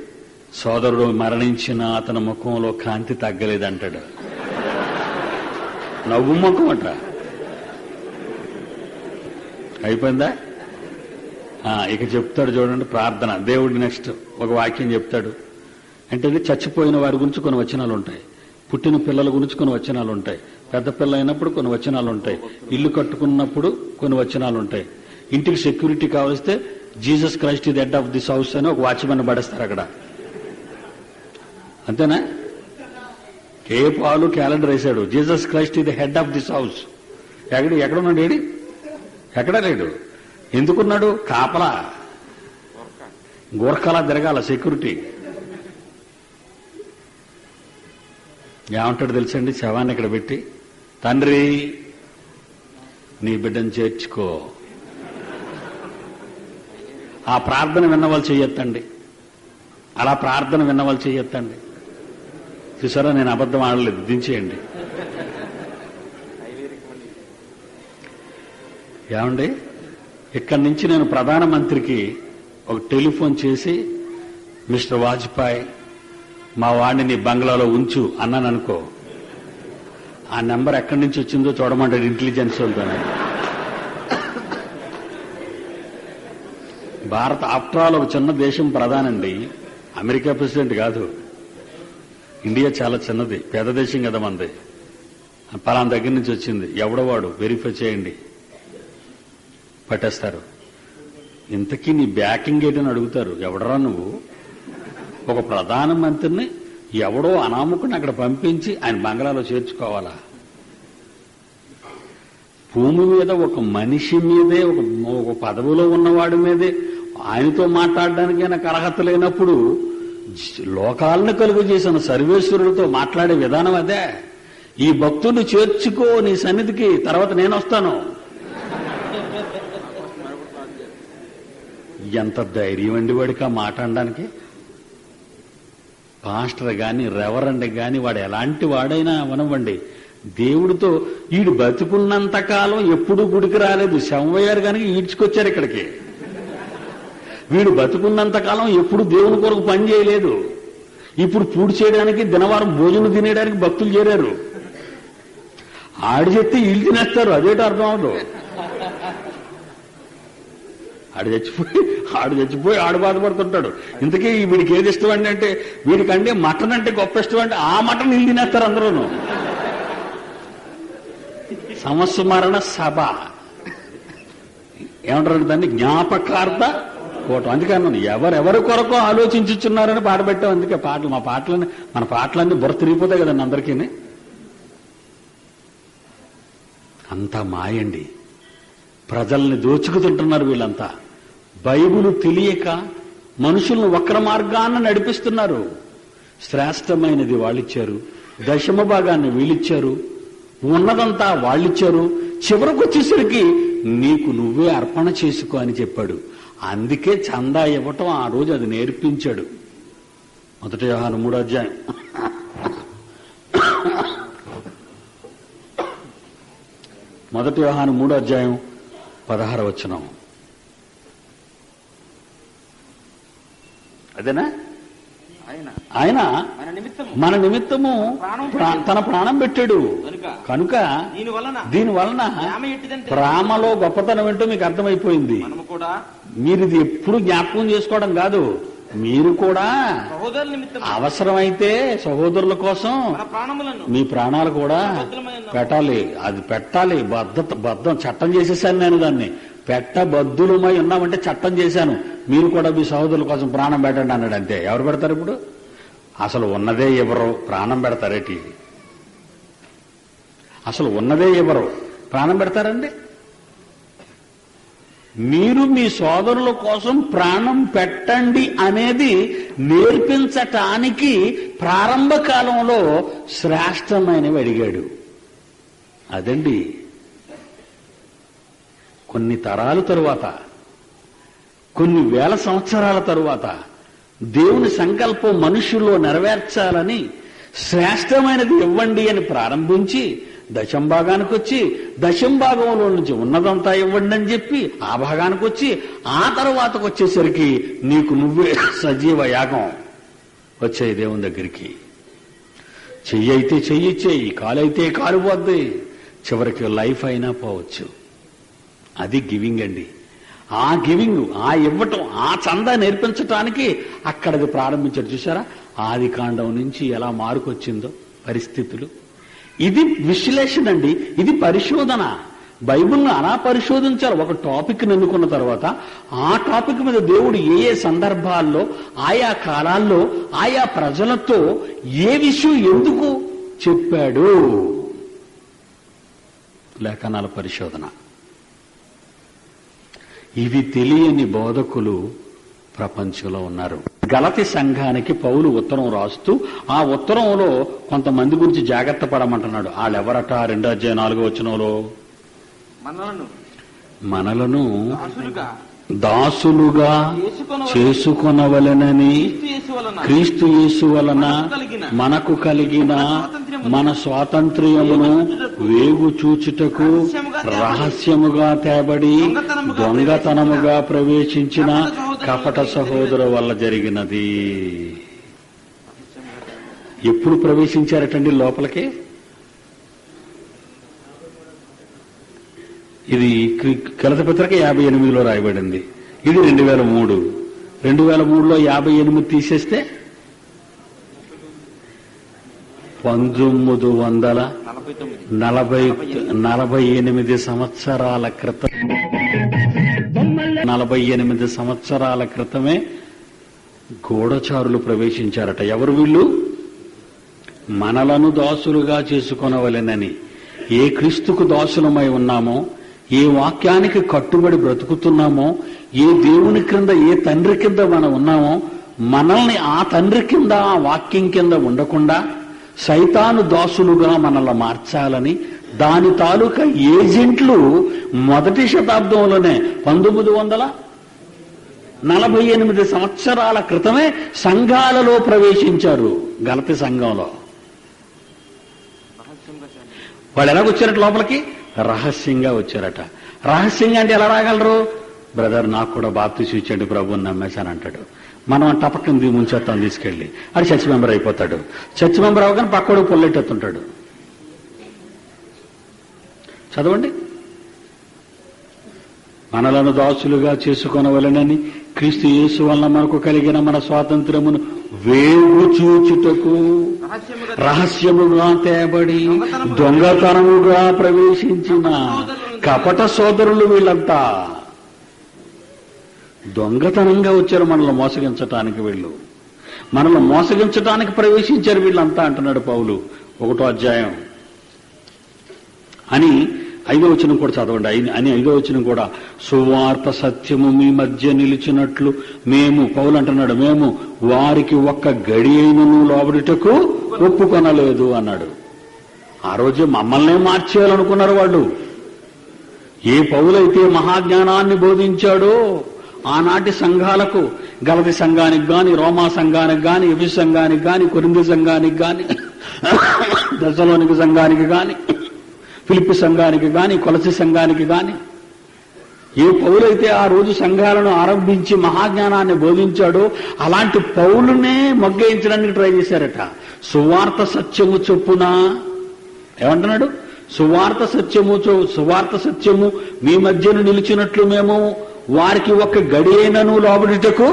సోదరుడు మరణించిన అతని ముఖంలో కాంతి తగ్గలేదంటాడు. నవ్వు ముఖం అంట. అయిపోయిందా? ఇక చెప్తాడు చూడండి ప్రార్థన. దేవుడు నెక్స్ట్ ఒక వాక్యం చెప్తాడు. అంటే చచ్చిపోయిన వారి గురించి కొన్ని వచనాలు ఉంటాయి, పుట్టిన పిల్లల గురించి కొన్ని వచనాలు ఉంటాయి, పెద్ద పిల్ల అయినప్పుడు కొన్ని వచనాలు ఉంటాయి, ఇల్లు కట్టుకున్నప్పుడు కొన్ని వచనాలు ఉంటాయి. ఇంటికి సెక్యూరిటీ కావలిస్తే Jesus Christ the head of this house అని ఒక వాచ్మెన్ పడేస్తారు అక్కడ. అంతేనా? ఏ పాలు క్యాలెండర్ వేశాడు, Jesus Christ the head of this house. ఎక్కడున్నాడు? ఏడి? ఎక్కడా లేడు. ఎందుకున్నాడు? కాపలా, గోర్ఖలా తిరగాల సెక్యూరిటీ. ఏమంటాడు తెలుసండి? శవాన్ని ఇక్కడ పెట్టి, తండ్రి నీ బిడ్డను చేర్చుకో. ఆ ప్రార్థన విన్నవాళ్ళు చెయ్యొద్దండి, అలా ప్రార్థన విన్నవాళ్ళు చెయ్యొద్దండి. చూసారా, నేను అబద్ధం ఆడలేదు, దించేయండి. ఏమండి, ఇక్కడి నుంచి నేను ప్రధానమంత్రికి ఒక టెలిఫోన్ చేసి, మిస్టర్ వాజ్పేయి మా వాడిని నీ బంగ్లాలో ఉంచు అన్నాను అనుకో, ఆ నెంబర్ ఎక్కడి నుంచి వచ్చిందో చూడమంటాడు ఇంటెలిజెన్స్ వాళ్ళతోనే. భారత్ ఆఫ్టర్ ఆల్ ఒక చిన్న దేశం ప్రధానండి, అమెరికా ప్రెసిడెంట్ కాదు. ఇండియా చాలా చిన్నది, పేద దేశం కదా మనది. పలానా దగ్గర నుంచి వచ్చింది, ఎవడవాడు వెరిఫై చేయండి, పట్టేస్తారు. ఇంతకీ నీ బ్యాకింగ్ ఏంటని అడుగుతారు. ఎవడరా నువ్వు? ఒక ప్రధానమంత్రిని ఎవడో అనామకుని అక్కడ పంపించి ఆయన బంగ్లాలో చేర్చుకోవాలా? భూమి మీద ఒక మనిషి మీదే, ఒక పదవిలో ఉన్నవాడి మీదే ఆయనతో మాట్లాడడానికి నాకు అర్హత లేనప్పుడు లోకాలను కలుగు చేసిన సర్వేశ్వరుడితో మాట్లాడే విధానం అదే. ఈ భక్తుడిని చేర్చుకో నీ సన్నిధికి, తర్వాత నేను వస్తాను. ఎంత ధైర్యం అండి వాడికి ఆ మాట అనడానికి? పాస్టర్ గాని రెవరెండ్ గాని వాడు ఎలాంటి వాడైనా అవనవ్వండి, దేవుడితో వీడు బతుకున్నంత కాలం ఎప్పుడూ గుడికి రాలేదు. శవయ్యారు కనుక ఈడ్చుకొచ్చారు ఇక్కడికి. వీడు బతుకున్నంత కాలం ఎప్పుడు దేవుని కొరకు పని చేయలేదు. ఇప్పుడు పూడి చేయడానికి, దినవారం భోజనం తినేయడానికి భక్తులు చేరారు. ఆడు చెప్తే వీళ్ళు తినేస్తారు, అదేటో అర్థం అవదు. ఆడు చచ్చిపోయి ఆడు బాధపడుతుంటాడు. ఇంతకీ వీడికి ఏది ఇష్టం అండి అంటే, వీడికంటే మటన్ అంటే గొప్ప ఇష్టం అంటే ఆ మటన్ వీళ్ళు తినేస్తారు అందరూను. సంస్మరణ సభ ఏమంటారు దాన్ని? జ్ఞాపకార్థ కూటం. అందుకని ఎవరెవరి కొరకు ఆలోచించుచున్నారని పాట పెట్టాం. అందుకే పాటలు, మన పాటలన్నీ బుర్ర తిరిగిపోతాయి కదండి అందరికీ. అంతా మాయండి, ప్రజల్ని దోచుకుతుంటున్నారు వీళ్ళంతా. బైబిలు తెలియక మనుషులను వక్ర మార్గాన్ని నడిపిస్తున్నారు. శ్రేష్టమైనది వాళ్ళిచ్చారు, దశమ భాగాన్ని వీళ్ళిచ్చారు, ఉన్నదంతా వాళ్ళిచ్చారు. చివరకు వచ్చేసరికి నీకు నువ్వే అర్పణ చేసుకో అని చెప్పాడు. అందుకే చందా ఇవ్వటం ఆ రోజు అది నేర్పించాడు. 1 యోహాను 3వ అధ్యాయం 1 యోహాను 3వ అధ్యాయం 16వ వచనం. అదేనా? ఆయన మన నిమిత్తము తన ప్రాణం పెట్టాడు కనుక దీని వలన ప్రేమలో గొప్పతనం ఏంటో మీకు అర్థమైపోయింది. మీరు ఇది ఎప్పుడు జ్ఞాపకం చేసుకోవడం కాదు, మీరు కూడా అవసరమైతే సహోదరుల కోసం మీ ప్రాణాలు కూడా పెట్టాలి. అది పెట్టాలి. బద్ధం చట్టం చేసేసాను నేను, దాన్ని పెట్టబద్దులమై ఉన్నామంటే చట్టం చేశాను. మీరు కూడా మీ సహోదరుల కోసం ప్రాణం పెట్టండి అన్నాడు. అంతే. ఎవరు పెడతారు ఇప్పుడు? అసలు ఉన్నదే ఎవరు ప్రాణం పెడతారేటి? అసలు ఉన్నదే ఎవరు ప్రాణం పెడతారండి? మీరు మీ సోదరుల కోసం ప్రాణం పెట్టండి అనేది నేర్పించటానికి ప్రారంభ కాలంలో శ్రేష్టమైనవి అడిగాడు. అదండి. కొన్ని తరాల తరువాత, కొన్ని వేల సంవత్సరాల తరువాత దేవుని సంకల్పం మనుషుల్లో నెరవేర్చాలని శ్రేష్టమైనది ఇవ్వండి అని ప్రారంభించి దశంభాగానికి వచ్చి, దశంభాగంలో నుంచి ఉన్నదంతా ఇవ్వండి అని చెప్పి ఆ భాగానికి వచ్చి, ఆ తర్వాతకు వచ్చేసరికి నీకు నువ్వే సజీవ యాగం వచ్చాయి దేవుని దగ్గరికి. చెయ్యి అయితే చెయ్యి ఇచ్చేయి, కాలైతే కాలు పోద్ది, చివరికి లైఫ్ అయినా పోవచ్చు. అది గివింగ్ అండి. ఆ గివింగ్, ఆ ఇవ్వటం, ఆ చందా నేర్పించటానికి అక్కడికి ప్రారంభించాడు. చూసారా? ఆది కాండం నుంచి ఎలా మార్కొచ్చిందో పరిస్థితులు. ఇది విశ్లేషణ అండి, ఇది పరిశోధన. బైబిల్ను అలా పరిశోధించాలి. ఒక టాపిక్ ఎన్నుకున్న తర్వాత ఆ టాపిక్ మీద దేవుడు ఏ ఏ సందర్భాల్లో, ఆయా కాలాల్లో, ఆయా ప్రజలతో ఏ విషయం ఎందుకు చెప్పాడు, లేఖనాల పరిశోధన. ఇవి తెలియని బోధకులు ప్రపంచంలో ఉన్నారు. గలతి సంఘానికి పౌలు ఉత్తరం రాస్తూ ఆ ఉత్తరంలో కొంతమంది గురించి జాగ్రత్త పడమంటున్నాడు. వాళ్ళెవరట? 2:4 మనలను దాసులుగా చేసుకొనవలెనని క్రీస్తు యేసు వలన మనకు కలిగిన మన స్వాతంత్ర్యమును వేగు చూచుటకు రహస్యముగా తేబడి దొంగతనముగా ప్రవేశించిన కపట సహోదరు వల్ల జరిగినది. ఎప్పుడు ప్రవేశించారటండి లోపలికి? ఇది గలతీ పత్రిక 58లో రాయబడింది. ఇది 2003. 2003లో 58 తీసేస్తే 1948 సంవత్సరాల క్రితం, 48 సంవత్సరాల క్రితమే గూఢచారులు ప్రవేశించారట. ఎవరు వీళ్ళు? మనలను దాసులుగా చేసుకొనవలెనని. ఏ క్రీస్తుకు దాసులమై ఉన్నామో, ఏ వాక్యానికి కట్టుబడి బ్రతుకుతున్నామో, ఏ దేవుని క్రింద, ఏ తండ్రి కింద మనం ఉన్నామో, మనల్ని ఆ తండ్రి కింద, ఆ వాక్యం కింద ఉండకుండా సైతాను దాసులుగా మనల్ని మార్చాలని దాని తాలూకా ఏజెంట్లు మొదటి శతాబ్దంలోనే 1948 సంవత్సరాల క్రితమే సంఘాలలో ప్రవేశించారు. గలతీ సంఘంలో వాళ్ళు ఎలాగొచ్చారట లోపలికి? రహస్యంగా వచ్చారట. రహస్యంగా అంటే ఎలా రాగలరు? బ్రదర్ నాకు కూడా బాప్తిసం ఇచ్చాడు, ప్రభువుని నమ్మేశాను అంటాడు. మనం టపక్కని ముంచేస్తాం తీసుకెళ్లి, అది చర్చ్ మెంబర్ అయిపోతాడు. చర్చ్ మెంబర్ అవగానే పక్కడు పొల్లెట్టెత్తుంటాడు. చదవండి. మనలను దాసులుగా చేసుకొనవలెనని క్రీస్తు యేసు వలన మనకు కలిగిన మన స్వాతంత్ర్యమును వేగు చూచుటకు రహస్యముగా తేబడి దొంగతనముగా ప్రవేశించిన కపట సోదరులు వీళ్ళంతా. దొంగతనంగా వచ్చారు మనల్ని మోసగించటానికి. వీళ్ళు మనల్ని మోసగించటానికి ప్రవేశించారు వీళ్ళంతా అంటున్నాడు పౌలు 1వ అధ్యాయం అని 5వ వచనం కూడా చదవండి. 5వ వచనం కూడా సువార్త సత్యము మీ మధ్య నిలిచినట్లు మేము, పౌలు అంటున్నాడు, మేము వారికి ఒక్క గడి అయినను లోబడుటకు ఒప్పుకొనలేదు అన్నాడు. ఆ రోజు మమ్మల్నే మార్చేయాలనుకున్నారు వాళ్ళు. ఏ పౌలైతే మహాజ్ఞానాన్ని బోధించాడో ఆనాటి సంఘాలకు, గలతీ సంఘానికి గాని, రోమా సంఘానికి గాని, ఎఫెసు సంఘానికి గాని, కొరింథీ సంఘానికి గాని, దెస్సలోనిక సంఘానికి గాని, ఫిలిప్పి సంఘానికి గాని, కొలసి సంఘానికి గాని, ఏ పౌలైతే ఆ రోజు సంఘాలను ఆరంభించి మహాజ్ఞానాన్ని బోధించాడో అలాంటి పౌలునే మొగ్గయించడానికి ట్రై చేశారట. సువార్త సత్యము చొప్పున ఏమంటున్నాడు? సువార్త సత్యము మీ మధ్యను నిలిచినట్లు మేము వారికి ఒక్క గడియైనను లోబడుటకు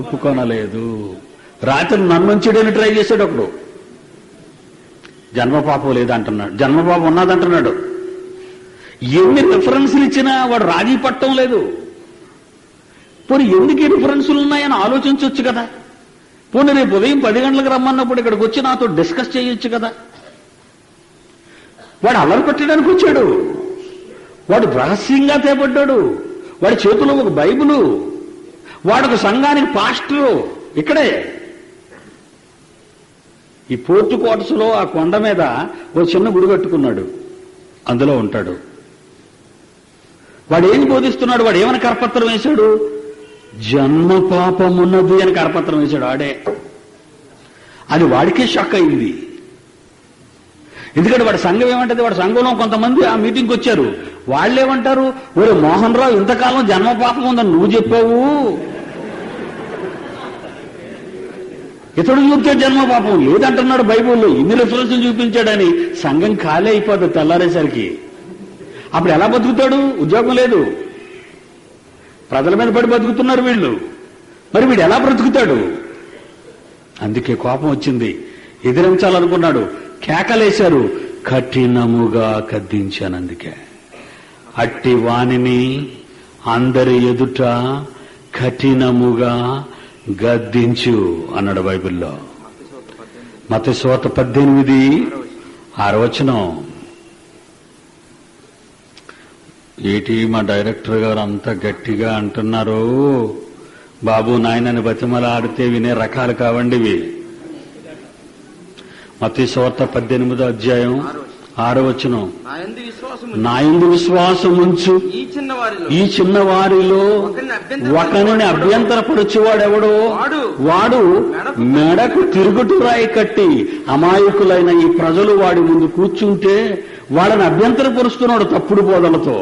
ఒప్పుకొనలేదు. రాత్రి నన్నుంచడని ట్రై చేశాడు ఒకడు. జన్మపాపం లేదంటున్నాడు, జన్మపాపం ఉన్నదంటున్నాడు. ఎన్ని రిఫరెన్సులు ఇచ్చినా వాడు రాజీ పట్టడం లేదు. పోనీ ఎందుకు ఈ రిఫరెన్సులు ఉన్నాయని ఆలోచించవచ్చు కదా. పోనీ రేపు ఉదయం 10 గంటలకు రమ్మన్నప్పుడు ఇక్కడికి వచ్చి నాతో డిస్కస్ చేయొచ్చు కదా. వాడు అల్లరి పెట్టడానికి వచ్చాడు. వాడు రహస్యంగా తేపడ్డాడు. వాడి చేతిలో ఒక బైబిలు, వాడొక సంఘానికి పాస్టరు. ఇక్కడే ఈ పోర్టు క్వార్టర్స్లో ఆ కొండ మీద ఒక చిన్న గుడి కట్టుకున్నాడు, అందులో ఉంటాడు. వాడు ఏం బోధిస్తున్నాడు? వాడు ఏమని కరపత్రం వేశాడు? జన్మ పాపమున్నది అని కరపత్రం వేశాడు. ఆడే అది వాడికే షాక్ అయింది. ఎందుకంటే వాడి సంఘం ఏమంటది? వాడి సంఘంలో కొంతమంది ఆ మీటింగ్కి వచ్చారు. వాళ్ళేమంటారు? ఒరే మోహన్ రావు, ఇంతకాలం జన్మ పాపం ఉందని నువ్వు చెప్పావు, ఇతడు చూపితే జన్మ పాపం లేదంటున్నాడు బైబుల్లో. ఇన్ని రిఫరెన్సులు చూపించాడని సంఘం ఖాళీ అయిపోతుంది తెల్లారేసరికి. అప్పుడు ఎలా బతుకుతాడు? ఉద్యోగం లేదు, ప్రజల మీద పడి బతుకుతున్నారు వీళ్ళు. మరి వీడు ఎలా బ్రతుకుతాడు? అందుకే కోపం వచ్చింది, ఎదిరించాలనుకున్నాడు, కేకలేశారు, కఠినముగా గద్దించాను. అందుకే అట్టి వానిని అందరి ఎదుట కఠినముగా గద్దించు అన్నాడు బైబిల్లో. మత్తయి సువార్త 18:6 ఏటి మా డైరెక్టర్ గారు అంత గట్టిగా అంటున్నారు, బాబు నాయనని బతిమల ఆడితే వినే రకాలు కావండి ఇవి. మత్తయి సువార్త 18:6 నా యందు విశ్వాసముంచు ఈ చిన్న వారిలో ఒకరిని అభ్యంతరపరచువాడెవడో వాడు మెడకు తిరుగుటు రాయి కట్టి అమాయకులైన ఈ ప్రజలు వాడి ముందు కూర్చుంటే వాళ్ళని అభ్యంతరపరుస్తున్నాడు తప్పుడు బోధలతో.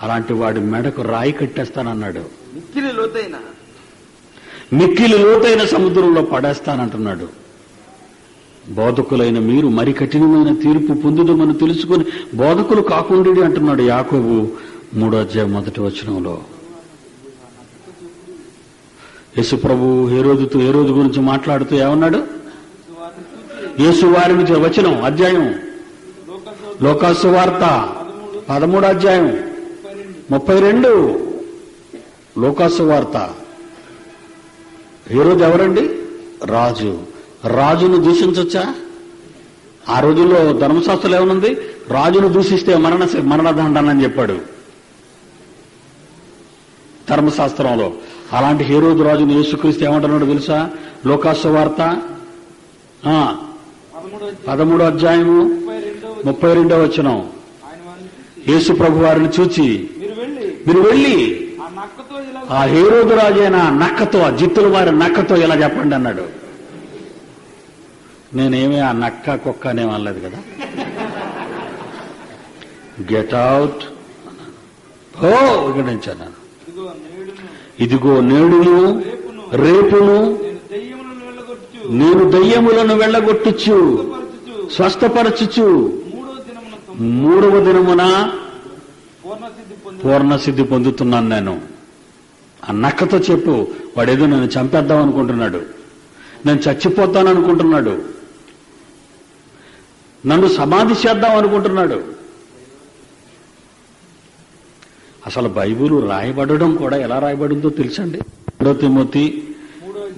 అలాంటి వాడి మెడకు రాయి కట్టేస్తానన్నాడు. మిక్కిలి లోతైన సముద్రంలో పడేస్తానంటున్నాడు. బోధకులైన మీరు మరి కఠినమైన తీర్పు పొందుదమని తెలుసుకుని బోధకులు కాకుండి అంటున్నాడు యాకోబు 3:1. యేసు ప్రభు హేరోదు గురించి మాట్లాడుతూ ఏమన్నాడు? యేసు వారిని వచనం అధ్యాయం లోకాసు వార్త 13:32. లోకాసు వార్త. హేరోదు ఎవరండి? రాజు. రాజును దూషించొచ్చా? ఆ రోజుల్లో ధర్మశాస్త్రం ఏమనుంది? రాజును దూషిస్తే మరణదండన అని చెప్పాడు ధర్మశాస్త్రంలో. అలాంటి హేరోదు రాజును యేసుక్రీస్తు ఏమంటున్నాడు తెలుసా? లోకాసు వార్త 13:32. యేసు ప్రభు వారిని చూచి మీరు వెళ్ళి ఆ హేరోదు రాజైన నక్కతో, ఆ జిత్తుల వారి నక్కతో ఇలా చెప్పండి అన్నాడు. నేనేమీ ఆ నక్క కుక్క అనేం అనలేదు కదా. గెట్ అవుట్ విగడించాను. ఇదిగో నేడును రేపును నేను దయ్యములను వెళ్ళగొట్టుచు స్వస్థపరచుచు 3వ దినమున పూర్ణ సిద్ధి పొందుతున్నాను నేను. ఆ నక్కతో చెప్పు. వాడేదో నన్ను చంపేద్దాం అనుకుంటున్నాడు, నేను చచ్చిపోతాననుకుంటున్నాడు, నన్ను సమాధి చేద్దాం అనుకుంటున్నాడు. అసలు బైబిల్ రాయబడడం కూడా ఎలా రాయబడిందో తెలుసండి? 2 తిమోతి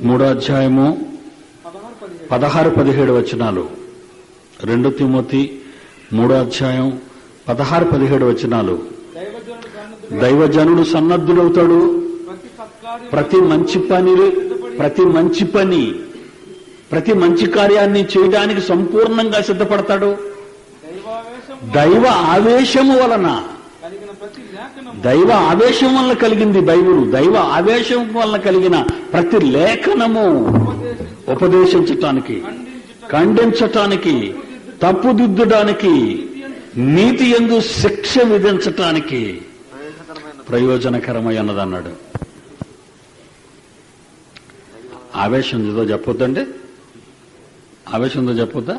3:16-17. 2 తిమోతి 3:16-17. దైవజనుడు సన్నద్ధుడవుతాడు, ప్రతి మంచి కార్యాన్ని చేయడానికి సంపూర్ణంగా సిద్ధపడతాడు. దైవ ఆవేశము వలన కలిగింది బైబిలు. దైవ ఆవేశం వలన కలిగిన ప్రతి లేఖనము ఉపదేశించటానికి, ఖండించటానికి, తప్పుదిద్దడానికి, నీతి యందు శిక్ష విధించటానికి ప్రయోజనకరమై అన్నదన్నాడు. ఆవేశం ఏదో చెప్పొద్దండి, ఆవేశంతో చెప్పొద్దా?